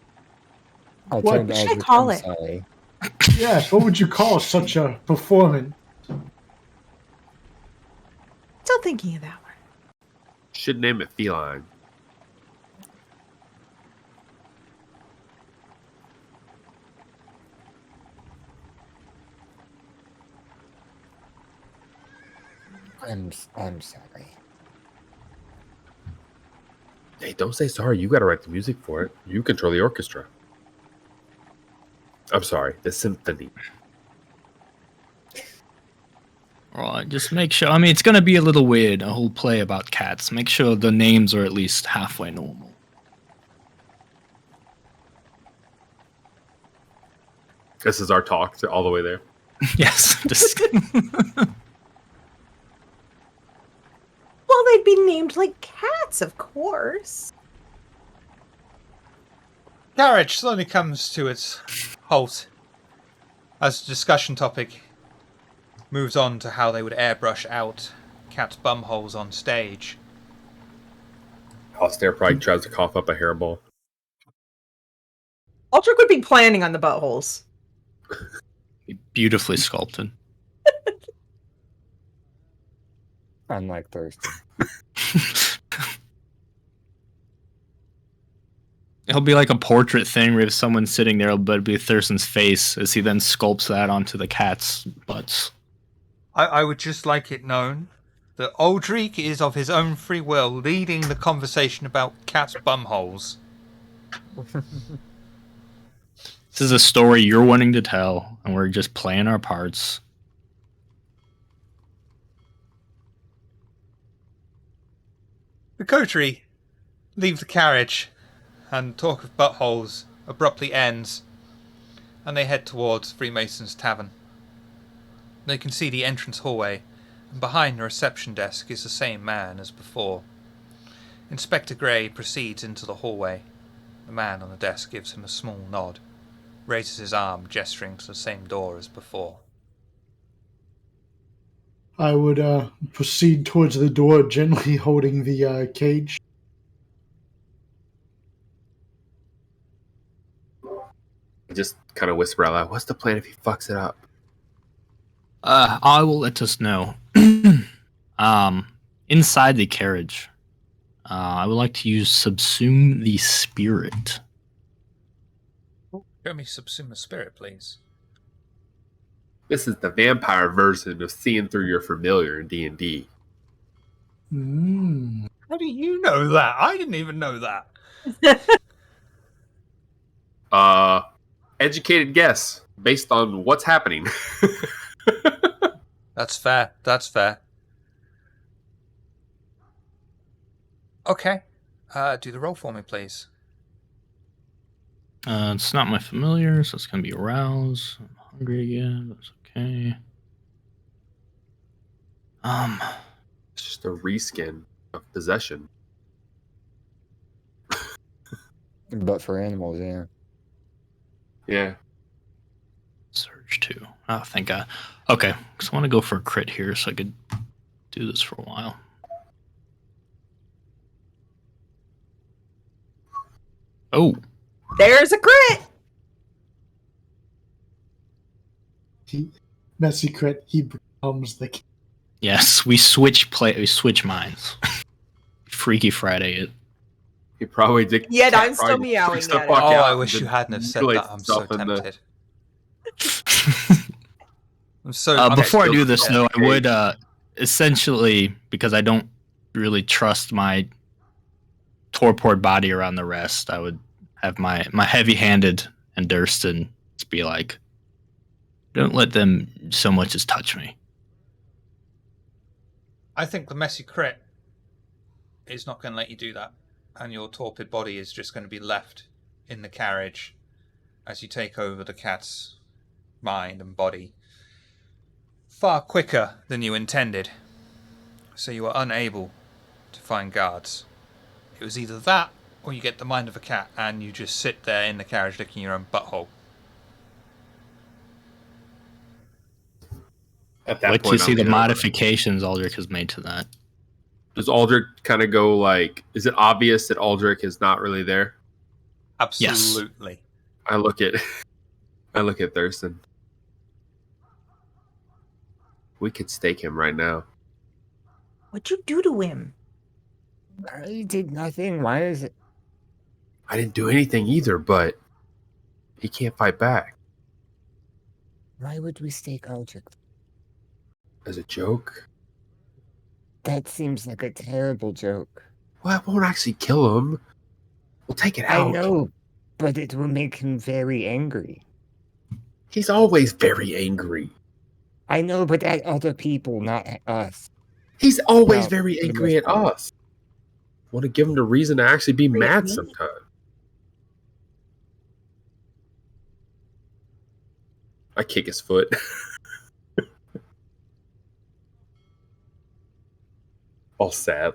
I'll What turn to should I Aldrich, call I'm it? sorry. Yes, what would you call such a performance? Still thinking of that one. Should name it Feline. I'm sorry. Hey, don't say sorry. You got to write the music for it. You control the orchestra. I'm sorry, the symphony. Alright, just make sure. I mean, it's gonna be a little weird, a whole play about cats. Make sure the names are at least halfway normal. This is our talk to all the way there. Yes. Just, Well, they be named like cats, of course. Carriage slowly comes to its halt as the discussion topic moves on to how they would airbrush out cats' bumholes on stage. Alistair probably tries to cough up a hairball. Aldrich would be planning on the buttholes. Beautifully sculpted. Unlike Thurston. It'll be like a portrait thing where if someone's sitting there, but it'll be Thurston's face as he then sculpts that onto the cat's butts. I would just like it known that Aldrich is of his own free will leading the conversation about cats' bumholes. This is a story you're wanting to tell, and we're just playing our parts. The coterie leave the carriage, and talk of buttholes abruptly ends, and they head towards Freemason's Tavern. They can see the entrance hallway, and behind the reception desk is the same man as before. Inspector Gray proceeds into the hallway. The man on the desk gives him a small nod, raises his arm, gesturing to the same door as before. I would proceed towards the door, gently holding the cage. I just kind of whisper out loud, what's the plan if he fucks it up? I will let us know. Inside the carriage, I would like to use Subsume the Spirit. Show me Subsume the Spirit, please. This is the vampire version of seeing through your familiar in D&D. How do you know that? I didn't even know that. Educated guess based on what's happening. That's fair. That's fair. Okay. Do the roll for me, please. It's not my familiar, so it's going to be Arouse. I'm hungry again. That's okay. It's just a reskin of Possession. But for animals, yeah. Yeah. Surge 2. Oh, thank God. Okay, because I want to go for a crit here so I could do this for a while. Oh. There's a crit! Messy crit, he becomes the king. Yes, we switch minds. Freaky Friday it. He probably did. Yet I'm probably still meowing freaks the at fuck it. Oh, out I and wish you then hadn't have said mutilates that. I'm so himself in the- tempted. I'm so Before I do still- this, yeah, though, I okay. would essentially, because I don't really trust my torpor body around the rest, I would have my heavy-handed and Durston just be like, don't let them so much as touch me. I think the messy crit is not going to let you do that, and your torpid body is just going to be left in the carriage as you take over the cat's mind and body far quicker than you intended. So you are unable to find guards. It was either that, or you get the mind of a cat and you just sit there in the carriage licking your own butthole. At I'd that like point, to see I'll the lean over. modifications Aldrich has made to that. Does Aldrich kind of go like? Is it obvious that Aldrich is not really there? Absolutely. I look at Thurston. We could stake him right now. What'd you do to him? I did nothing. Why is it? I didn't do anything either, but he can't fight back. Why would we stake Aldrich? As a joke. That seems like a terrible joke. Well, it won't actually kill him. We'll take it out. I know, but it will make him very angry. He's always very angry. I know, but at other people, not at us. He's always Well, very for the angry most at part. us. Want to give him the reason to actually be Angry at mad me? sometime. I kick his foot. All sad.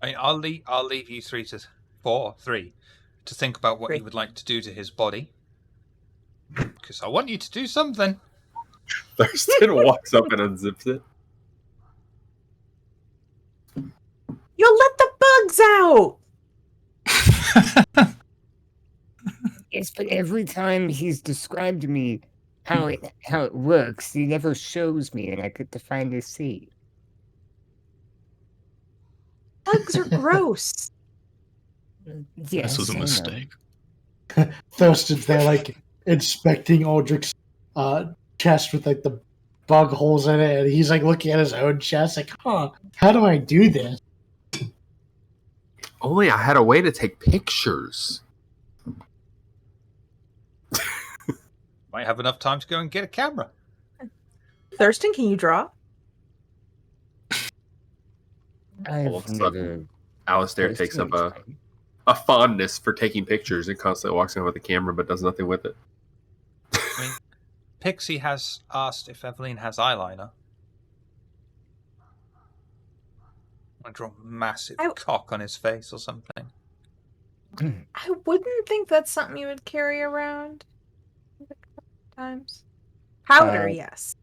I mean, I'll leave you three to think about what you would like to do to his body, because I want you to do something. Thurston walks up and unzips it. You'll let the bugs out. Yes, but every time he's described to me how it works, he never shows me, and I get to finally see. Bugs are gross. Yes, This was a I know. mistake. Thurston's there, like, inspecting Aldrich's chest with, like, the bug holes in it, and he's, like, looking at his own chest, like, huh, how do I do this? Only I had a way to take pictures. Might have enough time to go and get a camera. Thurston, can you draw? I've All of a never. sudden, Alistair takes up personally a fondness for taking pictures and constantly walks around with the camera but does nothing with it. I mean, Pixie has asked if Evelyn has eyeliner. I draw a massive cock on his face or something. I wouldn't think that's something you would carry around. Times. Powder, yes.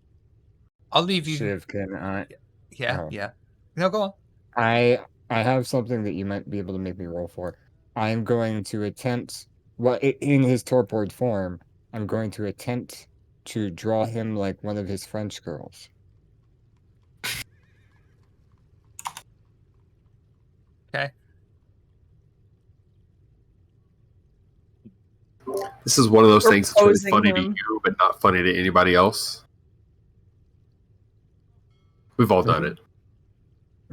I'll leave you. Shiv, can I? Yeah, Oh. yeah. No, go on. I have something that you might be able to make me roll for. I'm going to attempt, in his torpor form, I'm going to attempt to draw him like one of his French girls. Okay. This is one of those things that's really Proposing funny to him. you but not funny to anybody else. We've all done it.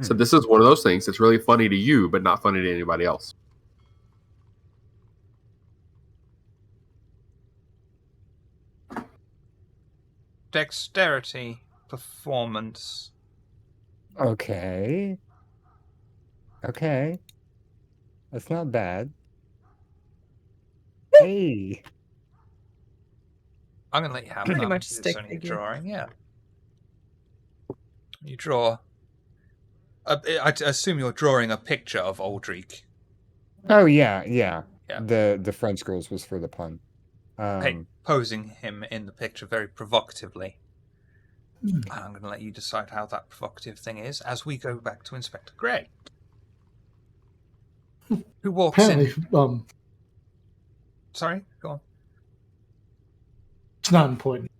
So this is one of those things that's really funny to you but not funny to anybody else. Dexterity, performance. Okay. That's not bad. Hey. I'm going to let you have Pretty that. much It's stick only a figure. drawing, yeah. You draw. I assume you're drawing a picture of Aldrich. Oh yeah. Yeah. The French girls was for the pun. Posing him in the picture very provocatively. I'm going to let you decide how that provocative thing is as we go back to Inspector Gray, who walks Apparently, in. Sorry, go on. it's not important.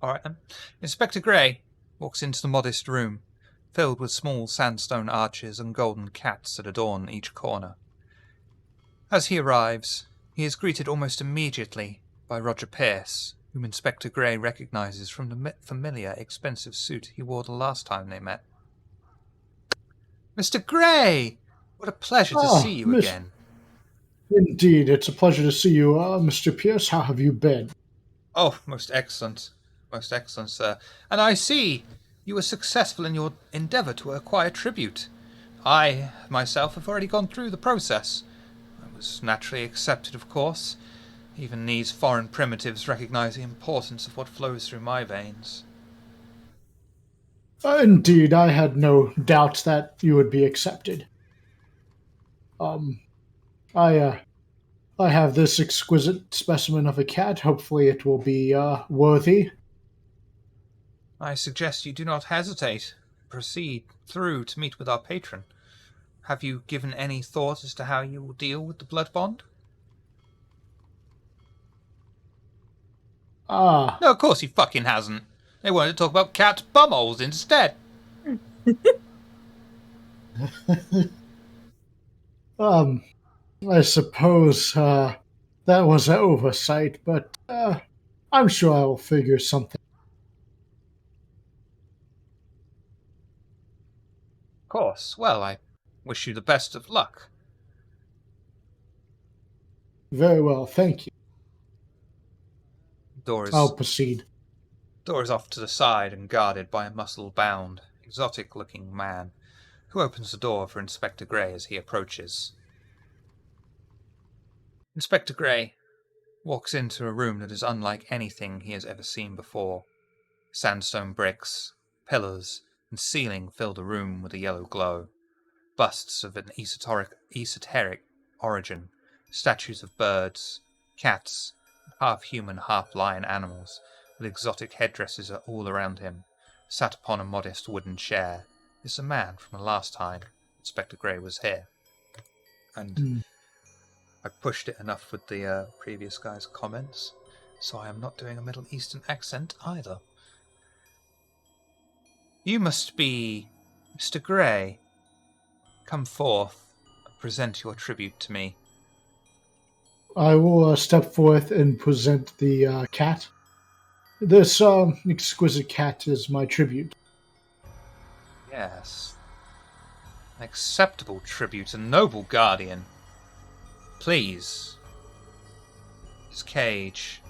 All right then. Inspector Gray walks into the modest room, filled with small sandstone arches and golden cats that adorn each corner. As he arrives, he is greeted almost immediately by Roger Pierce, whom Inspector Gray recognizes from the familiar, expensive suit he wore the last time they met. Mr. Gray! What a pleasure to see you again. Indeed, it's a pleasure to see you, Mr. Pierce. How have you been? Oh, most excellent. Most excellent, sir. And I see you were successful in your endeavour to acquire tribute. I, myself, have already gone through the process. I was naturally accepted, of course. Even these foreign primitives recognize the importance of what flows through my veins. Indeed, I had no doubt that you would be accepted. I have this exquisite specimen of a cat. Hopefully it will be, worthy. I suggest you do not hesitate. Proceed through to meet with our patron. Have you given any thought as to how you will deal with the blood bond? Ah. No, of course he fucking hasn't. They wanted to talk about cat bumholes instead. I suppose, that was an oversight, but, I'm sure I will figure something. Of course. Well, I wish you the best of luck. Very well, thank you. I'll proceed. Door is off to the side and guarded by a muscle-bound, exotic-looking man, who opens the door for Inspector Gray as he approaches. Inspector Gray walks into a room that is unlike anything he has ever seen before. Sandstone bricks, pillars, and ceiling fill the room with a yellow glow. Busts of an esoteric origin, statues of birds, cats, half-human, half-lion animals, with exotic headdresses are all around him. Sat upon a modest wooden chair is a man from the last time Inspector Grey was here. And I pushed it enough with the previous guy's comments, so I am not doing a Middle Eastern accent either. You must be Mr. Grey. Come forth and present your tribute to me. I will step forth and present the cat. This exquisite cat is my tribute. Yes. An acceptable tribute, a noble guardian. Please. His cage.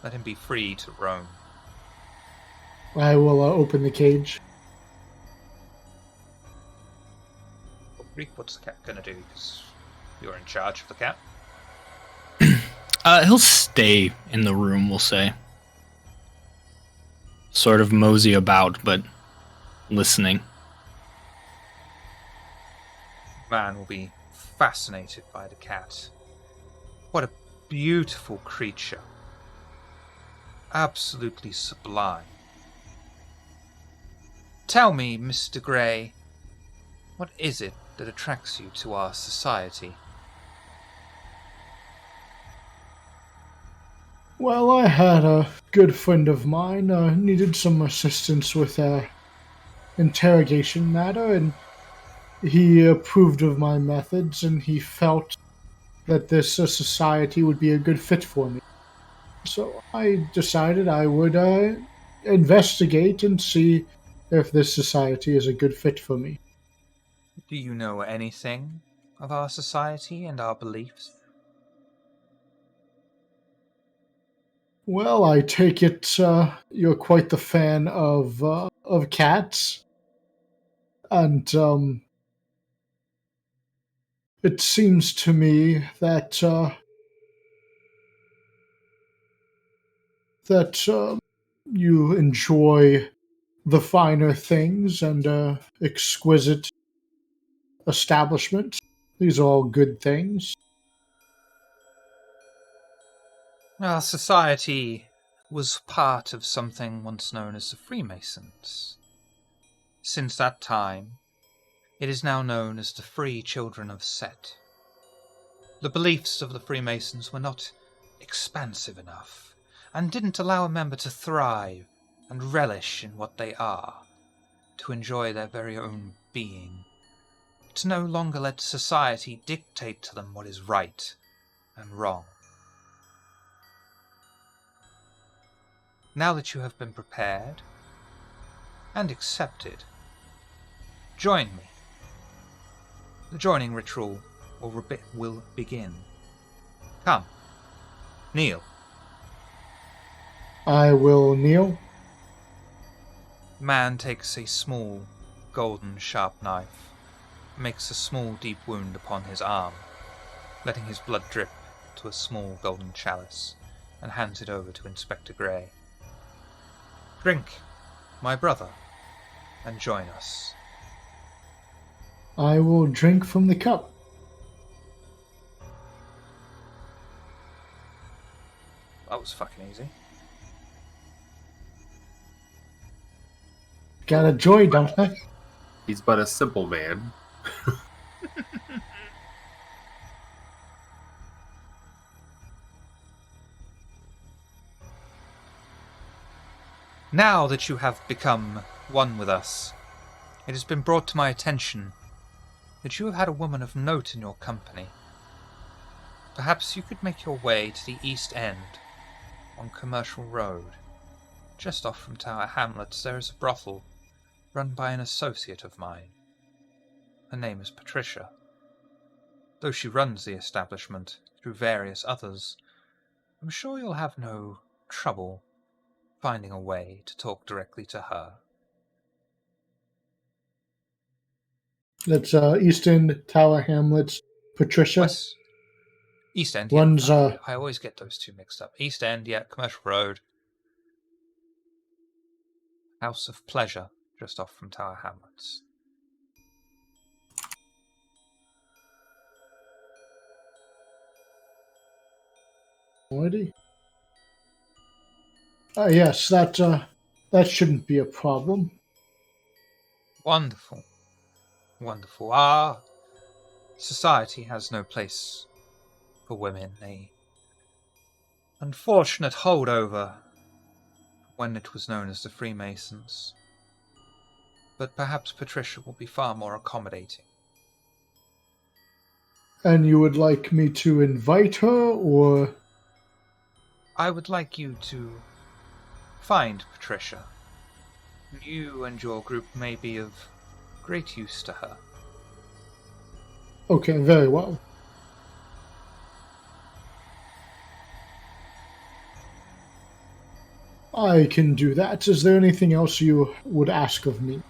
Let him be free to roam. I will open the cage. Reek, what's the cat gonna do? Because you're in charge of the cat. He'll stay in the room, we'll say. Sort of mosey about, but listening. Man will be fascinated by the cat. What a beautiful creature. Absolutely sublime. Tell me, Mr. Grey, what is it that attracts you to our society? Well, I had a good friend of mine needed some assistance with a interrogation matter, and he approved of my methods, and he felt that this society would be a good fit for me. So I decided I would investigate and see if this society is a good fit for me. Do you know anything of our society and our beliefs? Well, I take it you're quite the fan of cats, and it seems to me that you enjoy the finer things and exquisite establishment. These are all good things. Our society was part of something once known as the Freemasons. Since that time, it is now known as the Free Children of Set. The beliefs of the Freemasons were not expansive enough, and didn't allow a member to thrive and relish in what they are, to enjoy their very own being, to no longer let society dictate to them what is right and wrong. Now that you have been prepared and accepted, join me. The joining ritual will begin. Come, kneel. I will kneel. The man takes a small, golden, sharp knife, makes a small, deep wound upon his arm, letting his blood drip to a small golden chalice, and hands it over to Inspector Grey. Drink, my brother, and join us. I will drink from the cup. That was fucking easy. Got a joy, don't I? He's but a simple man. Now that you have become one with us, it has been brought to my attention that you have had a woman of note in your company. Perhaps you could make your way to the East End on Commercial Road. Just off from Tower Hamlets there is a brothel run by an associate of mine. Her name is Patricia. Though she runs the establishment through various others, I'm sure you'll have no trouble finding a way to talk directly to her. That's East End, Tower Hamlets, Patricia. East End, One's, yeah. I always get those two mixed up. East End, yeah, Commercial Road. House of Pleasure, just off from Tower Hamlets. Alrighty. Yes, that shouldn't be a problem. Wonderful. Wonderful. Our society has no place for women. A unfortunate holdover when it was known as the Freemasons. But perhaps Patricia will be far more accommodating. And you would like me to invite her, or... I would like you to find Patricia. You and your group may be of great use to her. Okay, very well. I can do that. Is there anything else you would ask of me?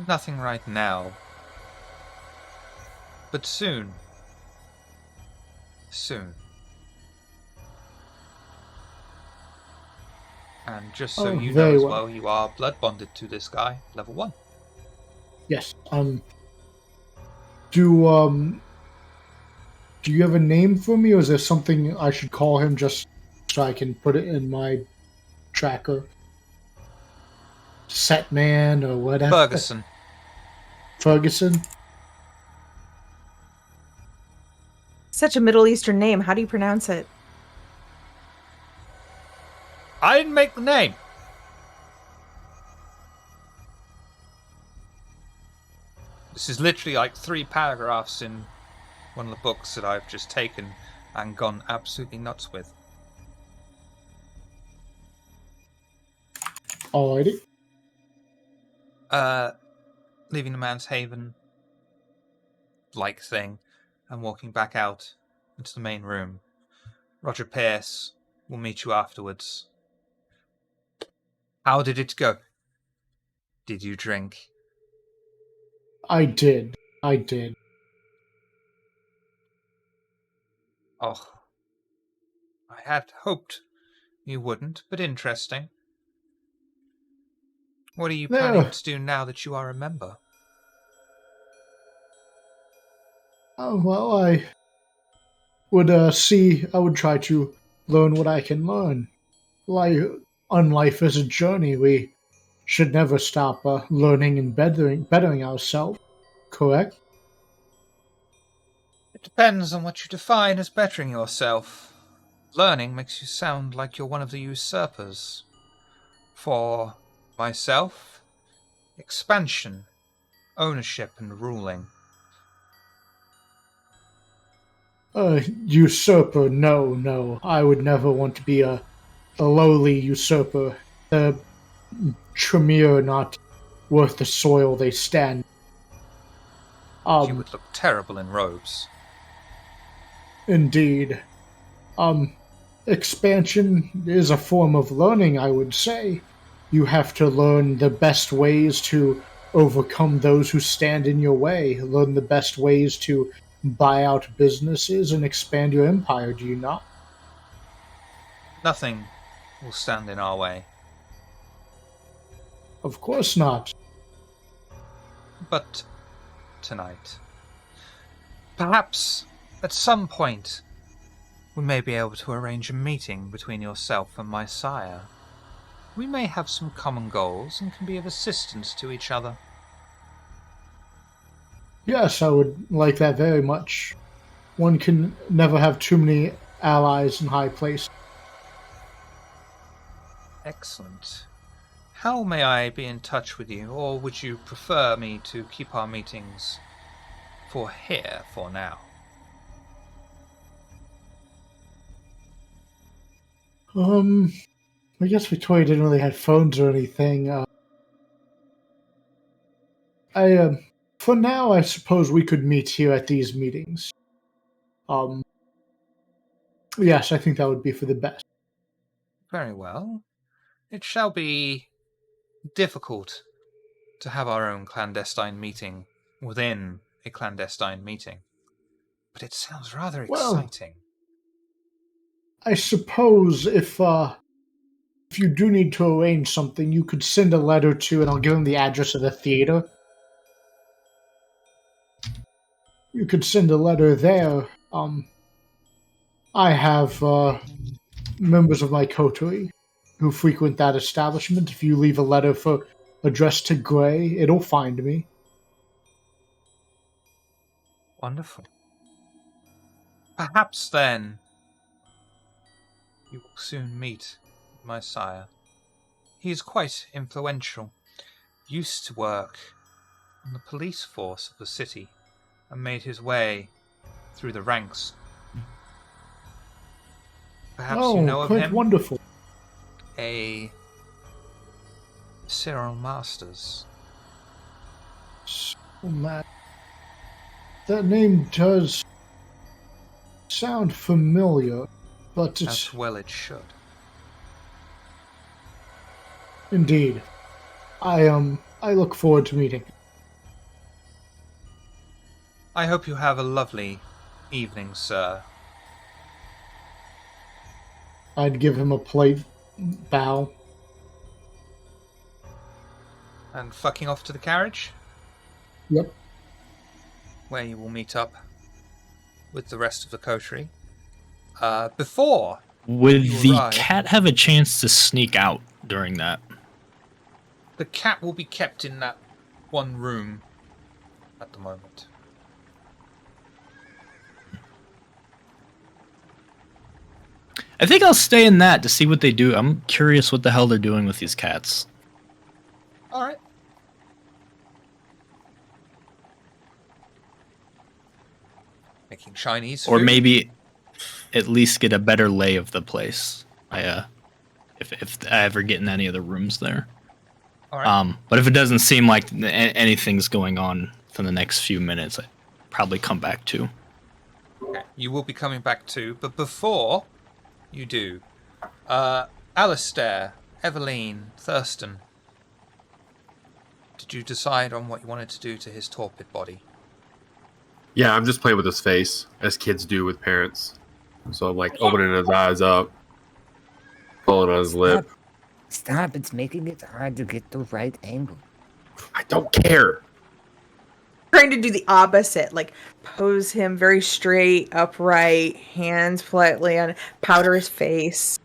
Nothing right now. But soon. Soon. And just so you know very as well. well, you are blood bonded to this guy, level 1. Yes. Do you have a name for me, or is there something I should call him just so I can put it in my tracker? Setman or whatever. Ferguson. Ferguson? Such a Middle Eastern name. How do you pronounce it? I didn't make the name. This is literally like 3 paragraphs in one of the books that I've just taken and gone absolutely nuts with. Alrighty. Leaving the man's haven like thing and walking back out into the main room. Roger Pierce will meet you afterwards. How did it go? Did you drink? I did. Oh, I had hoped you wouldn't, but interesting. What are you planning to do now that you are a member? Oh, well, I would try to learn what I can learn. Life is a journey. We should never stop learning and bettering ourselves, correct? It depends on what you define as bettering yourself. Learning makes you sound like you're one of the usurpers. For myself, expansion, ownership, and ruling. Usurper, no. I would never want to be a lowly usurper. The Tremere not worth the soil they stand. You would look terrible in robes. Indeed. Expansion is a form of learning, I would say. You have to learn the best ways to overcome those who stand in your way, learn the best ways to buy out businesses and expand your empire, do you not? Nothing will stand in our way. Of course not. But tonight, perhaps at some point, we may be able to arrange a meeting between yourself and my sire. We may have some common goals and can be of assistance to each other. Yes, I would like that very much. One can never have too many allies in high places. Excellent. How may I be in touch with you, or would you prefer me to keep our meetings for here for now? I guess Victoria didn't really have phones or anything. For now, I suppose we could meet here at these meetings. Yes, I think that would be for the best. Very well. It shall be difficult to have our own clandestine meeting within a clandestine meeting. But it sounds rather exciting. I suppose if if you do need to arrange something, you could send a letter to, and I'll give him the address of the theater. You could send a letter there. I have members of my coterie who frequent that establishment. If you leave a letter addressed to Gray, it'll find me. Wonderful. Perhaps then you will soon meet my sire. He is quite influential. Used to work in the police force of the city and made his way through the ranks. Perhaps you know of quite him? Wonderful. A Cyril Masters. Oh, man. That name does sound familiar, but it's... As well it should. Indeed. I look forward to meeting. I hope you have a lovely evening, sir. I'd give him a polite bow. And fucking off to the carriage, Yep. where you will meet up with the rest of the coterie. Before Would you the arrive, cat have a chance to sneak out during that? the cat will be kept in that one room at the moment. I think I'll stay in that to see what they do. I'm curious what the hell they're doing with these cats. Alright. Making Chinese food. Or maybe at least get a better lay of the place. If I ever get in any of the rooms there. Alright. But if it doesn't seem like anything's going on for the next few minutes, I'd probably come back too. Okay. You will be coming back too, but before you do, Alistair, Eveline, Thurston, did you decide on what you wanted to do to his torpid body? Yeah, I'm just playing with his face, as kids do with parents. So I'm like opening his eyes up, pulling on his lip. Stop, it's making it hard to get the right angle. I don't care. Trying to do the opposite, like pose him very straight, upright, hands politely on, powder his face.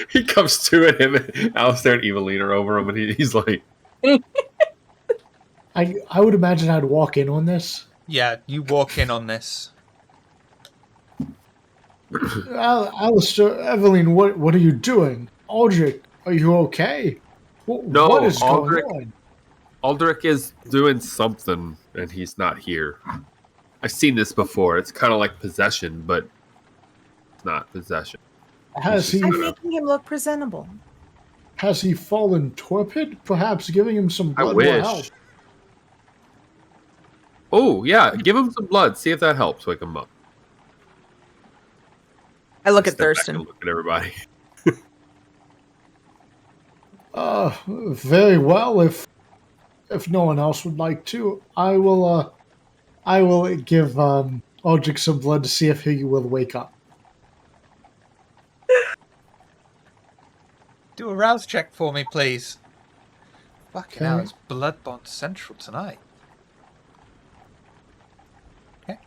He comes to it, him and Alistair and Eveline are over him, and he's like, I would imagine I'd walk in on this. Yeah, you walk in on this. Alistair, Eveline, what are you doing? Aldrich, are you okay? No, what is Aldrich. going on? Aldrich is doing something, and he's not here. I've seen this before. It's kind of like possession, but it's not possession. Has he I'm making him look presentable. fallen torpid? Perhaps giving him some I blood will wish. help. Oh, yeah. Give him some blood. See if that helps wake him up. I look at Step back Thurston. and look at everybody. Very well. If no one else would like to, I will give Aldrich some blood to see if he will wake up. Do a rouse check for me, please. Fucking hell, Okay. it's Blood Bond Central tonight. Okay.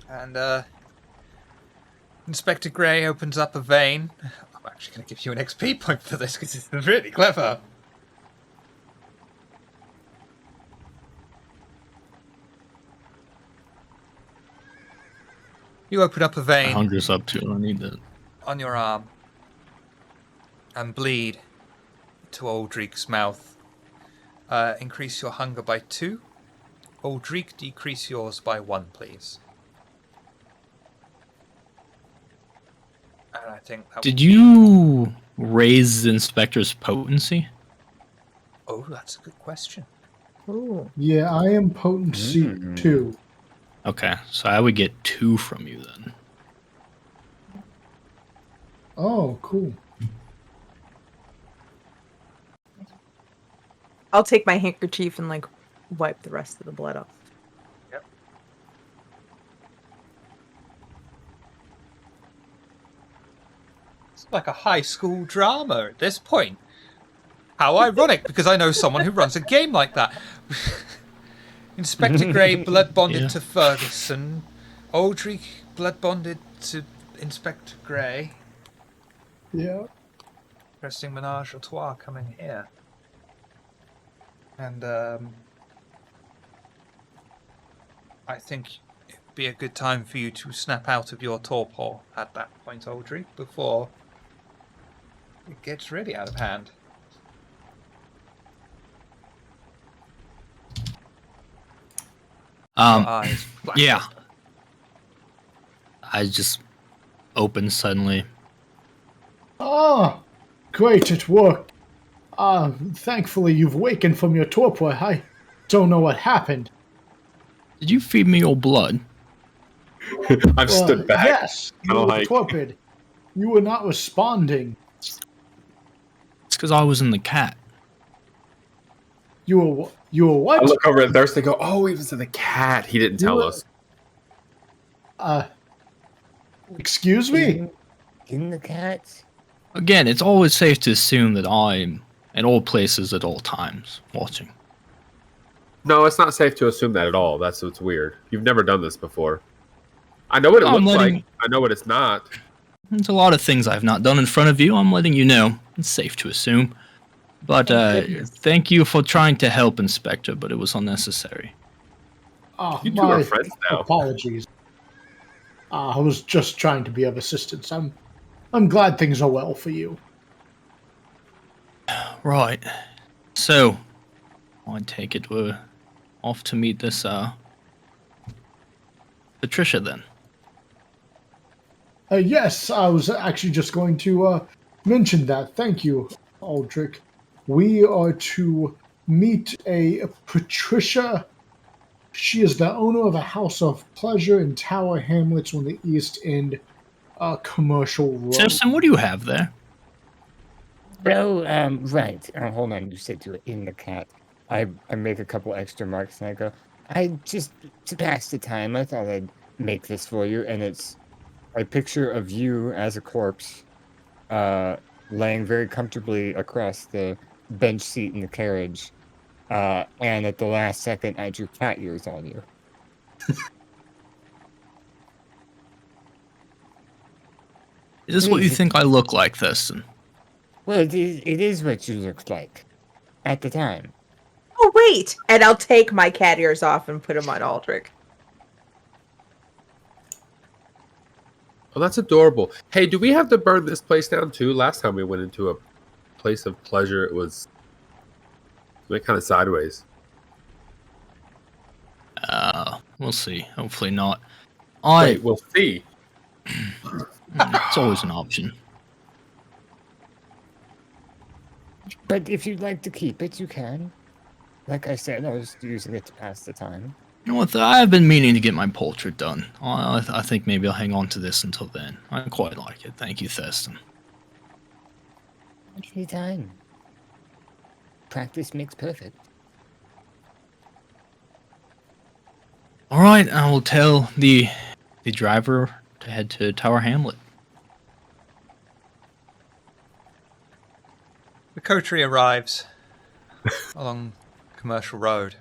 And, Inspector Grey opens up a vein. I'm actually going to give you an XP point for this because it's really clever. You open up a My vein hunger's up too. I need that. on your arm and bleed to Aldrich's mouth. Increase your hunger by 2. Aldrich, decrease yours by 1, please. And I think that Did you raise the inspector's potency? Oh, that's a good question. Ooh. Yeah, I am potency too. Okay, so I would get 2 from you then. Oh, cool. I'll take my handkerchief and like wipe the rest of the blood off. Yep. It's like a high school drama at this point. How ironic, because I know someone who runs a game like that. Inspector Grey blood bonded Yeah. to Ferguson. Aldrich blood bonded to Inspector Grey. Yeah. Interesting menage a trois coming here. And I think it'd be a good time for you to snap out of your torpor at that point, Aldrich, before it gets really out of hand. Your eyes black. Yeah. I just opened suddenly. Ah, great, it worked. Thankfully you've wakened from your torpor. I don't know what happened. Did you feed me your blood? I've stood back. Yes, you kinda were like- torpid. You were not responding. It's because I was in the cat. You were what? I look over at Thirst and go, oh, he was in the cat. He didn't tell us. Excuse me? In the cat? Again, it's always safe to assume that I'm at all places at all times watching. No, it's not safe to assume that at all. That's what's weird. You've never done this before. I know what it I'm looks letting- like. I know what it's not. There's a lot of things I've not done in front of you. I'm letting you know. It's safe to assume. But thank you for trying to help, Inspector, but it was unnecessary. You two are My friends now. apologies. I was just trying to be of assistance. I'm glad things are well for you. Right. So, I take it we're off to meet this, Patricia then. Yes, I was actually just going to mention that. Thank you, Aldrich. We are to meet a Patricia. She is the owner of a house of pleasure in Tower Hamlets on the East End commercial road. Simpson, what do you have there? Oh, right. Hold on. You said you were in the cat. I make a couple extra marks and I go, I just, to pass the time, I thought I'd make this for you. And it's a picture of you as a corpse, laying very comfortably across the bench seat in the carriage. And at the last second, I drew cat ears on you. Is this what you think I look like, Thurston? Well, it is what you looked like at the time. Oh, wait! And I'll take my cat ears off and put them on Aldrich. Oh, that's adorable. Hey, do we have to burn this place down too? Last time we went into a place of pleasure, it went kind of sideways. We'll see. Hopefully not. Wait, we'll see. It's always an option. But if you'd like to keep it, you can. Like I said, I was using it to pass the time. You know what? I've been meaning to get my portrait done. I think maybe I'll hang on to this until then. I quite like it. Thank you, Thurston. Anytime. Practice makes perfect. All right, I will tell the driver to head to Tower Hamlet. The coterie arrives along Commercial Road,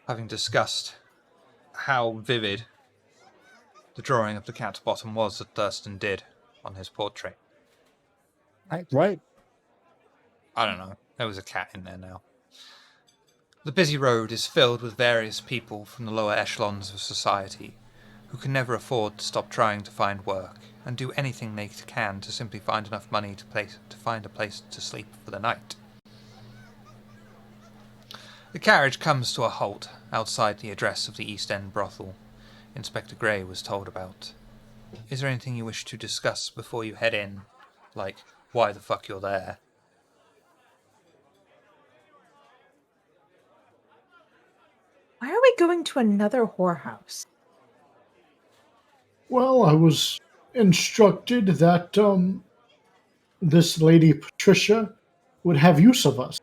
having discussed how vivid the drawing of the cat's bottom was that Thurston did on his portrait. Right? I don't know. There was a cat in there now. The busy road is filled with various people from the lower echelons of society who can never afford to stop trying to find work and do anything they can to simply find enough money to find a place to sleep for the night. The carriage comes to a halt outside the address of the East End brothel Inspector Grey was told about. Is there anything you wish to discuss before you head in? Like, why the fuck you're there? Why are we going to another whorehouse? Well, I was instructed that this lady Patricia would have use of us.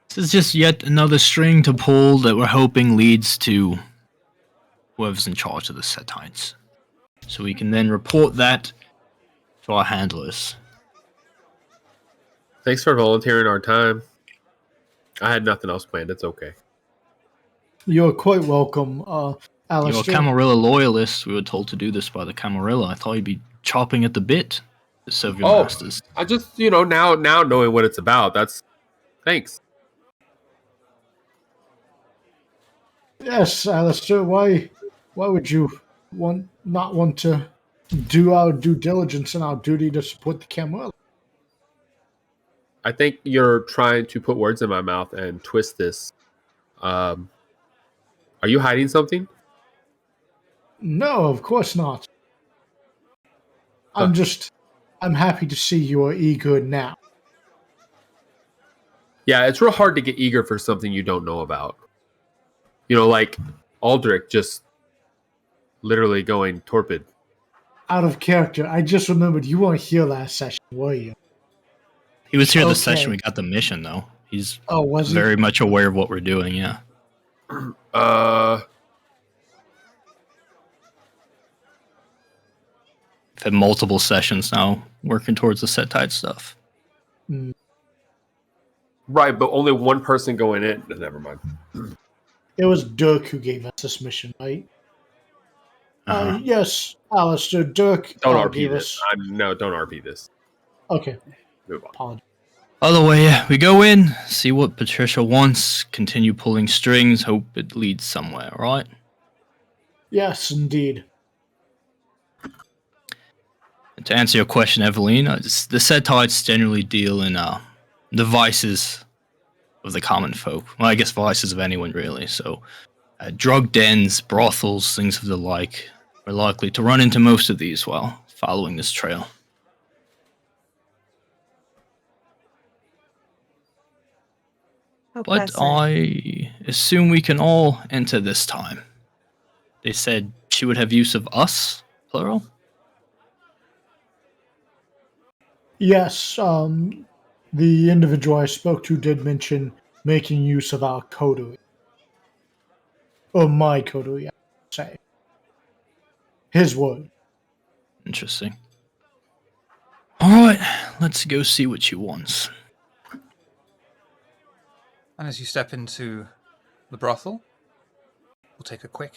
This is just yet another string to pull that we're hoping leads to whoever's in charge of the Setites. So we can then report that to our handlers. Thanks for volunteering our time. I had nothing else planned. It's okay. You're quite welcome, You're a Alistair. Camarilla loyalist. We were told to do this by the Camarilla. I thought you'd be chopping at the bit to serve your masters. I just, now knowing what it's about, that's thanks. Yes, Alistair. Why would you not want to do our due diligence and our duty to support the Camarilla? I think you're trying to put words in my mouth and twist this. Are you hiding something? No, of course not. I'm happy to see you are eager now. Yeah, it's real hard to get eager for something you don't know about. Like Aldrich just literally going torpid. Out of character, I just remembered you weren't here last session, were you? He was here the Okay. session we got the mission, though. He's Was he? very much aware of what we're doing, yeah. We've had multiple sessions now working towards the Setite stuff. Right, but only one person going in. Never mind. It was Dirk who gave us this mission, right? Uh-huh. Yes, Alistair. Dirk Don't RP gave this. us. No, don't RP this. Okay, Move on. apologies. Other way, we go in, see what Patricia wants, continue pulling strings, hope it leads somewhere, right? Yes, indeed. And to answer your question, Eveline, the Setites generally deal in the vices of the common folk. Well, I guess vices of anyone, really. So, drug dens, brothels, things of the like. We're likely to run into most of these while following this trail. But I assume we can all enter this time. They said she would have use of us, plural? Yes, the individual I spoke to did mention making use of our coterie. Or my coterie, I would say. His word. Interesting. Alright, let's go see what she wants. And as you step into the brothel, we'll take a quick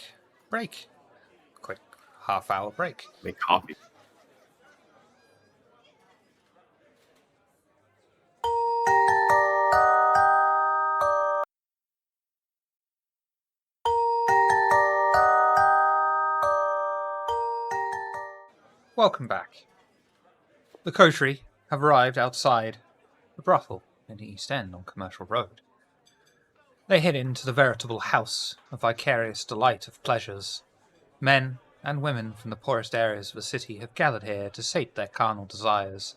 break. A quick half-hour break. Make coffee. Welcome back. The coterie have arrived outside the brothel in the East End on Commercial Road. They head into the veritable house of vicarious delight of pleasures. Men and women from the poorest areas of the city have gathered here to sate their carnal desires.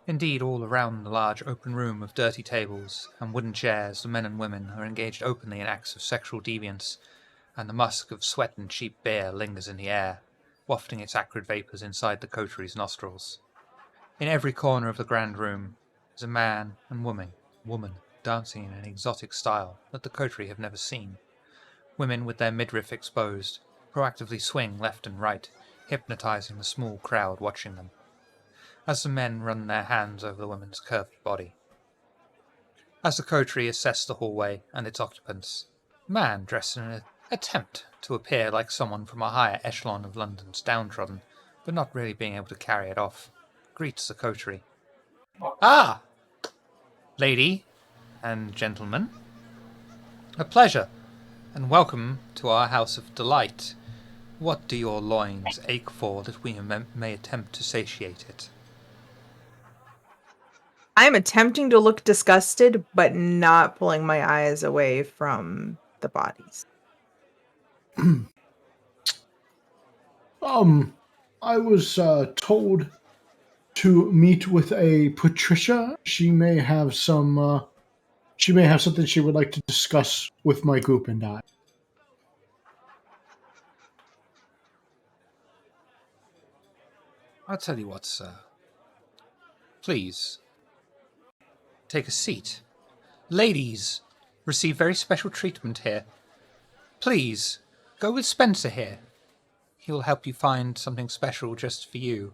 Indeed, all around the large open room of dirty tables and wooden chairs, the men and women are engaged openly in acts of sexual deviance, and the musk of sweat and cheap beer lingers in the air, wafting its acrid vapours inside the coterie's nostrils. In every corner of the grand room is a man and woman dancing in an exotic style that the coterie have never seen. Women with their midriff exposed proactively swing left and right, hypnotizing the small crowd watching them, as the men run their hands over the woman's curved body. As the coterie assess the hallway and its occupants, a man dressed in an attempt to appear like someone from a higher echelon of London's downtrodden, but not really being able to carry it off, greets the coterie. Ah! Lady and gentlemen, a pleasure, and welcome to our house of delight. What do your loins ache for that we may attempt to satiate it? I'm attempting to look disgusted, but not pulling my eyes away from the bodies. I was told to meet with a Patricia. She may have something she would like to discuss with my group and I. I'll tell you what, sir. Please, take a seat. Ladies receive very special treatment here. Please, Go with Spencer here. He'll help you find something special just for you.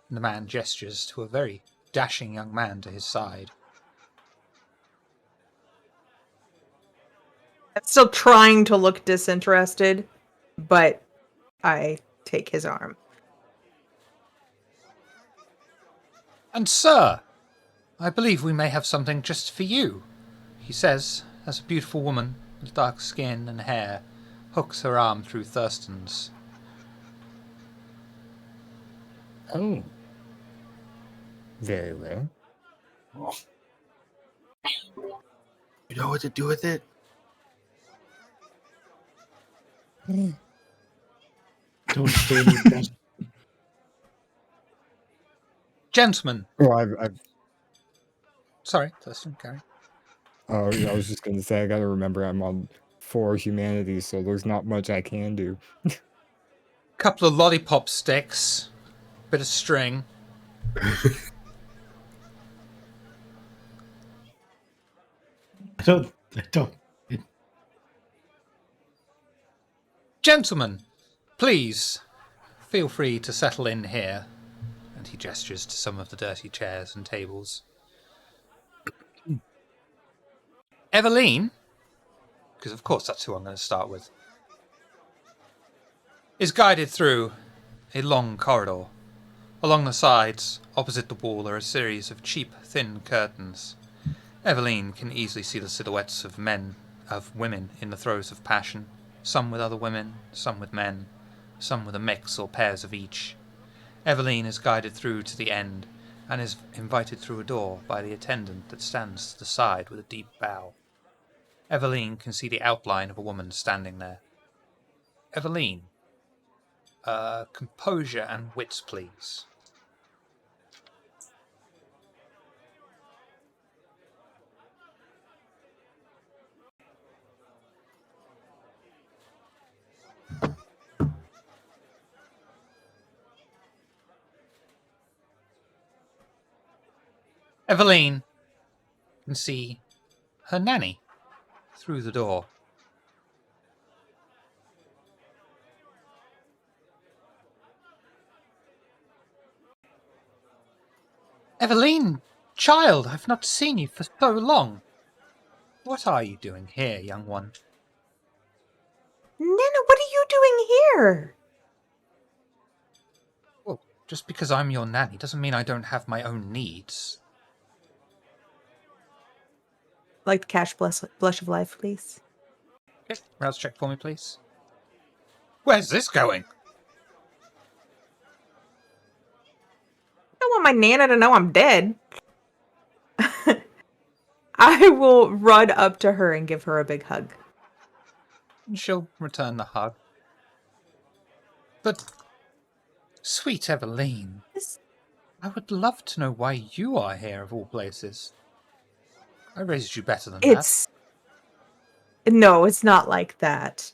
And the man gestures to a very dashing young man to his side. I'm still trying to look disinterested, but I take his arm. And sir, I believe we may have something just for you, he says, as a beautiful woman with dark skin and hair hooks her arm through Thurston's. Oh. Very well. You know what to do with it? Don't say any best. Gentlemen. Oh, I've Sorry, Thurston, carry. Oh, yeah, I was just gonna say I gotta remember I'm on 4 humanities, so there's not much I can do. Couple of lollipop sticks, bit of string. I don't. Gentlemen, please, feel free to settle in here. And he gestures to some of the dirty chairs and tables. Eveline, because of course that's who I'm going to start with, is guided through a long corridor. Along the sides, opposite the wall, are a series of cheap, thin curtains. Eveline can easily see the silhouettes of women in the throes of passion, some with other women, some with men, some with a mix or pairs of each. Eveline is guided through to the end, and is invited through a door by the attendant that stands to the side with a deep bow. Eveline can see the outline of a woman standing there. Eveline, composure and wits, please. Eveline can see her nanny through the door. Eveline, child, I've not seen you for so long. What are you doing here, young one? Nana, what are you doing here? Well, just because I'm your nanny doesn't mean I don't have my own needs. Like the cash blush of life, please. Okay, rouse check for me, please. Where's this going? I don't want my Nana to know I'm dead. I will run up to her and give her a big hug. And she'll return the hug. But, sweet Eveline, I would love to know why you are here of all places. I raised you better than that. No, it's not like that.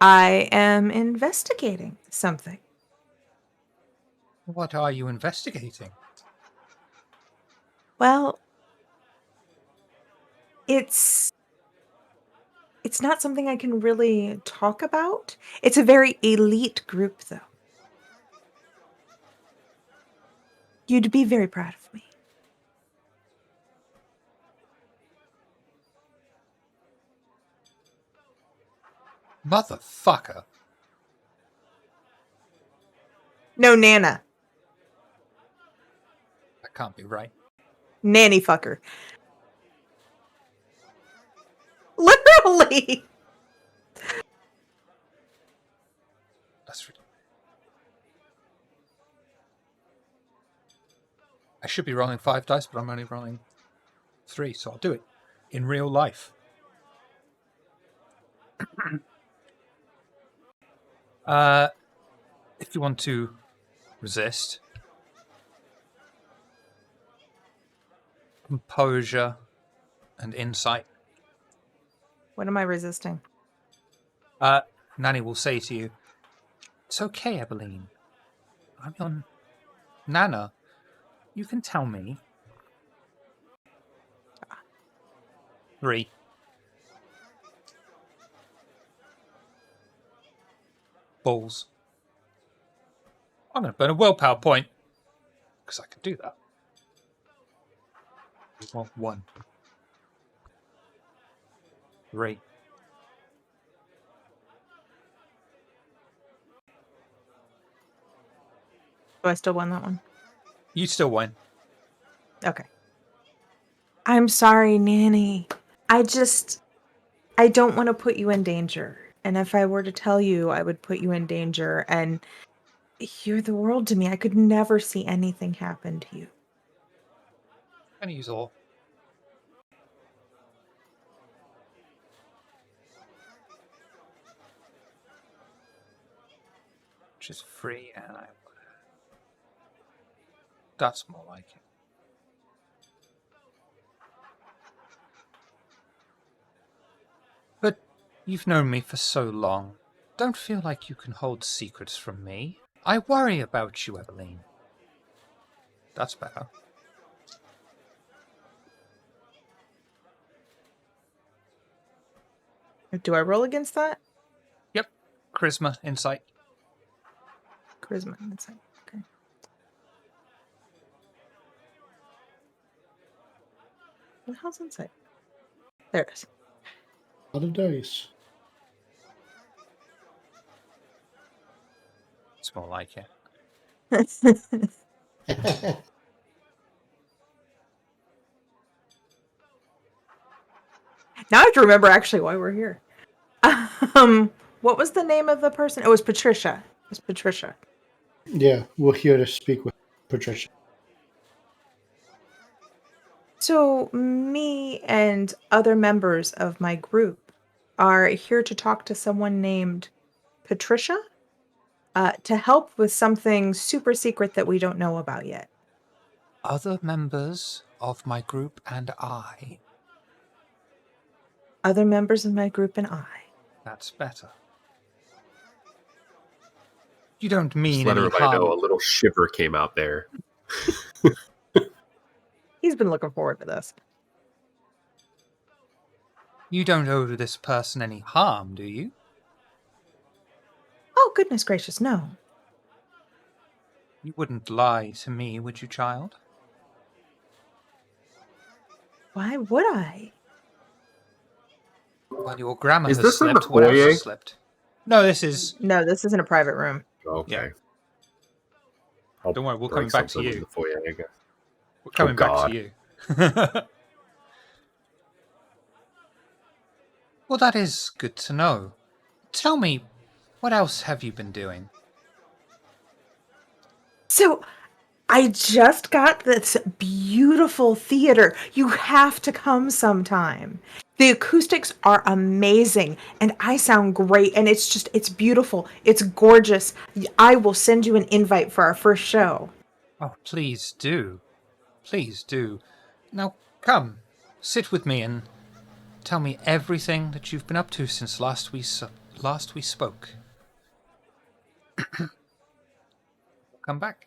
I am investigating something. What are you investigating? Well, it's not something I can really talk about. It's a very elite group, though. You'd be very proud of me. Motherfucker. No, Nana. That can't be right. Nanny fucker. Literally. That's ridiculous. I should be rolling 5 dice, but I'm only rolling 3, so I'll do it in real life. If you want to resist, composure and insight. What am I resisting? Nanny will say to you, "It's okay, Eveline. I'm your Nana. You can tell me." 3. Balls. I'm going to burn a willpower point. Because I can do that. Well, 1. 3. Do I still won that one? You still win. Okay. I'm sorry, Nanny. I don't want to put you in danger. And if I were to tell you, I would put you in danger. And you're the world to me. I could never see anything happen to you. I'm going to use all. Which is free, and that's more like it. But you've known me for so long. Don't feel like you can hold secrets from me. I worry about you, Eveline. That's better. Do I roll against that? Yep. Charisma, insight. Charisma. That's it. Okay. What the hell's insight? There it is. Other dice. It's more like it. Now I have to remember actually why we're here. What was the name of the person? It was Patricia. It was Patricia. Yeah, we're here to speak with Patricia. So me and other members of my group are here to talk to someone named Patricia to help with something super secret that we don't know about yet. Other members of my group and I. Other members of my group and I. That's better. You don't mean Just let any everybody harm. know a little shiver came out there. He's been looking forward to this. You don't owe this person any harm, do you? Oh, goodness gracious, no. You wouldn't lie to me, would you, child? Why would I? Well, your grammar Is has this in the slipped. What else foyer? has slipped? No, this is... No, this isn't a private room. Okay. Yeah. I'll Don't worry, we're break coming back to something in you. the foyer, I guess. We're coming back God. to you. Well, that is good to know. Tell me, what else have you been doing? So, I just got this beautiful theater. You have to come sometime. The acoustics are amazing and I sound great and it's beautiful. It's gorgeous. I will send you an invite for our first show. Oh, please do. Please do. Now, come, sit with me and tell me everything that you've been up to since last we spoke. Come back.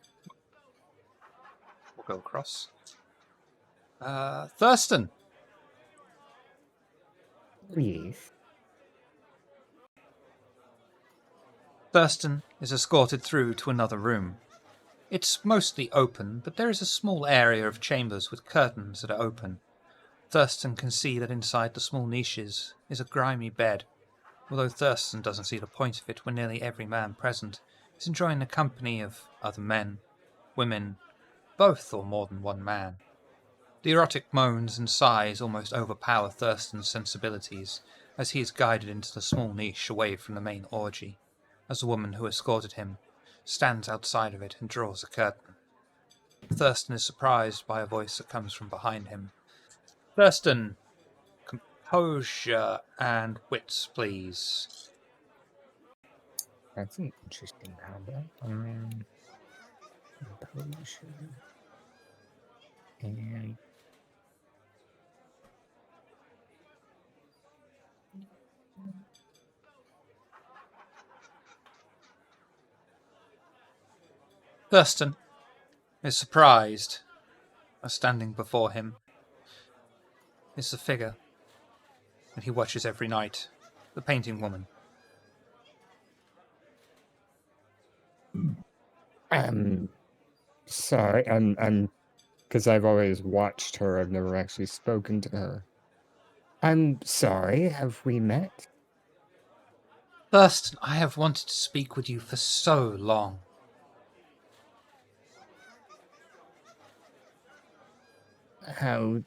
We'll go across. Thurston. Yes. Thurston is escorted through to another room. It's mostly open, but there is a small area of chambers with curtains that are open. Thurston can see that inside the small niches is a grimy bed, although Thurston doesn't see the point of it when nearly every man present is enjoying the company of other men, women, both or more than one man. The erotic moans and sighs almost overpower Thurston's sensibilities as he is guided into the small niche away from the main orgy, as the woman who escorted him stands outside of it and draws a curtain. Thurston is surprised by a voice that comes from behind him. Thurston, composure and wits, please. That's an interesting combo. Composure. And Thurston is surprised as standing before him is the figure that he watches every night, the painting woman. Sorry, I'm, because I've always watched her, I've never actually spoken to her. I'm sorry, have we met? Thurston, I have wanted to speak with you for so long.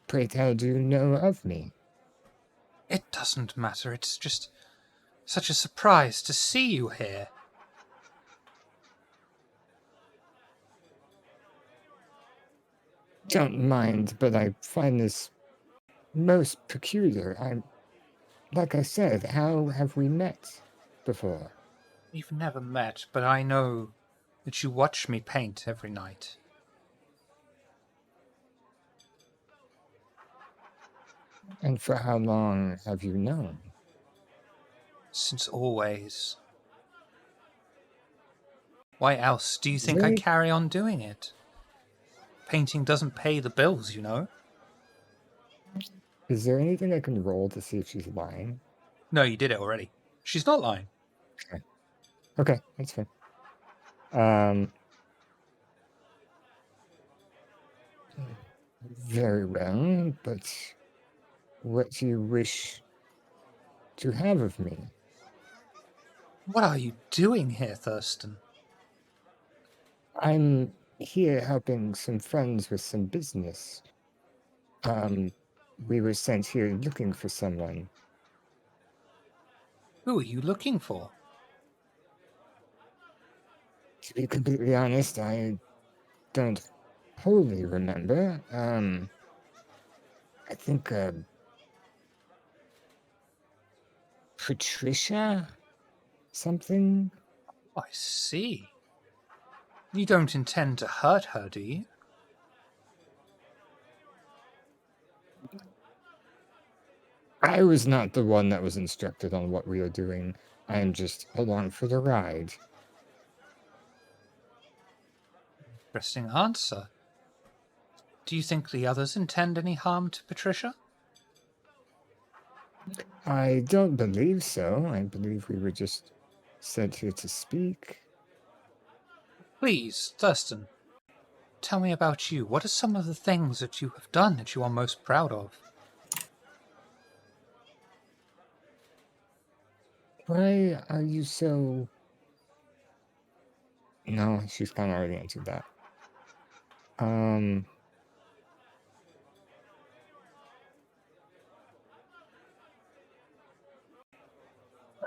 Pray tell, do you know of me? It doesn't matter, it's just such a surprise to see you here. Don't mind, but I find this most peculiar. Like I said, how have we met before? We've never met, but I know that you watch me paint every night. And for how long have you known? Since always. Why else do you Is think there I any- carry on doing it? Painting doesn't pay the bills, you know. Is there anything I can roll to see if she's lying? No, you did it already. She's not lying. Okay, that's fine. Very well, but what do you wish to have of me? What are you doing here, Thurston? I'm here helping some friends with some business. We were sent here looking for someone. Who are you looking for? To be completely honest, I don't wholly remember. I think, Patricia? Something? I see. You don't intend to hurt her, do you? I was not the one that was instructed on what we are doing. I am just along for the ride. Interesting answer. Do you think the others intend any harm to Patricia? I don't believe so. I believe we were just sent here to speak. Please, Thurston, tell me about you. What are some of the things that you have done that you are most proud of? Why are you so... No, she's kind of already answered that.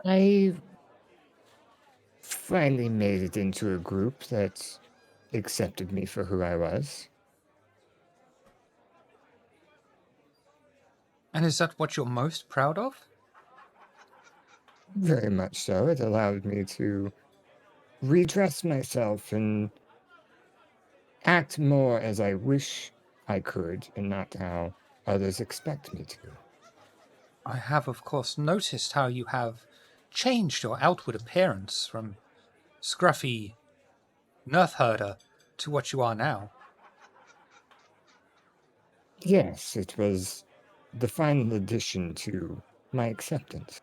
I finally made it into a group that accepted me for who I was. And is that what you're most proud of? Very much so. It allowed me to redress myself and act more as I wish I could and not how others expect me to. I have, of course, noticed how you have changed your outward appearance from scruffy Nerf herder to what you are now. Yes, it was the final addition to my acceptance.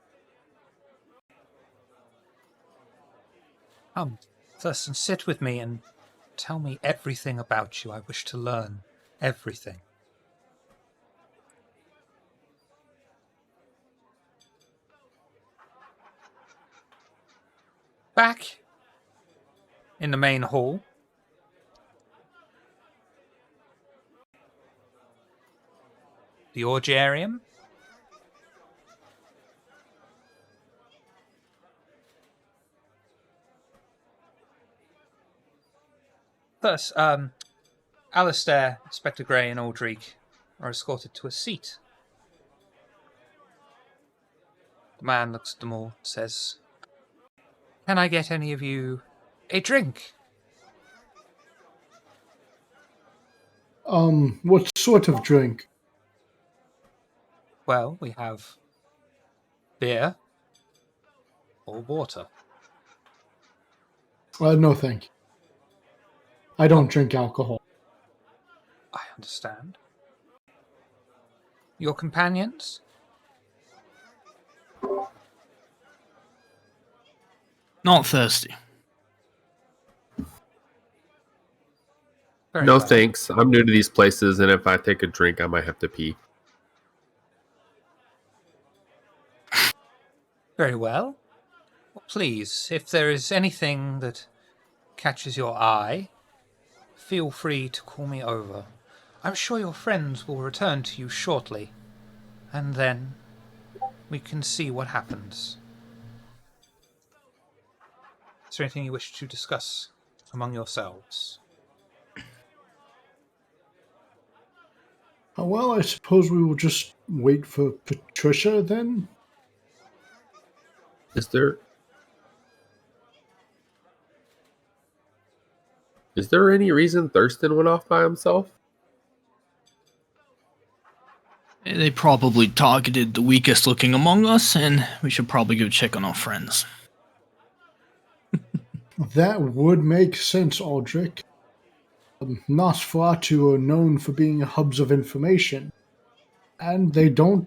Come, Thurston, sit with me and tell me everything about you. I wish to learn everything. Back in the main hall, the orgiarium. Thus, Alistair, Inspector Grey, and Aldrich are escorted to a seat. The man looks at them all and says, "Can I get any of you a drink?" What sort of drink? Well, we have beer or water. No, thank you. I don't drink alcohol. I understand. Your companions? Not thirsty. Very No well. thanks. I'm new to these places, and if I take a drink, I might have to pee. Very well. Well, please, if there is anything that catches your eye, feel free to call me over. I'm sure your friends will return to you shortly, and then we can see what happens. Is there anything you wish to discuss among yourselves? Well, I suppose we will just wait for Patricia then. Is there any reason Thurston went off by himself? They probably targeted the weakest looking among us, and we should probably go check on our friends. That would make sense, Aldrich. Nosferatu are known for being hubs of information, and they don't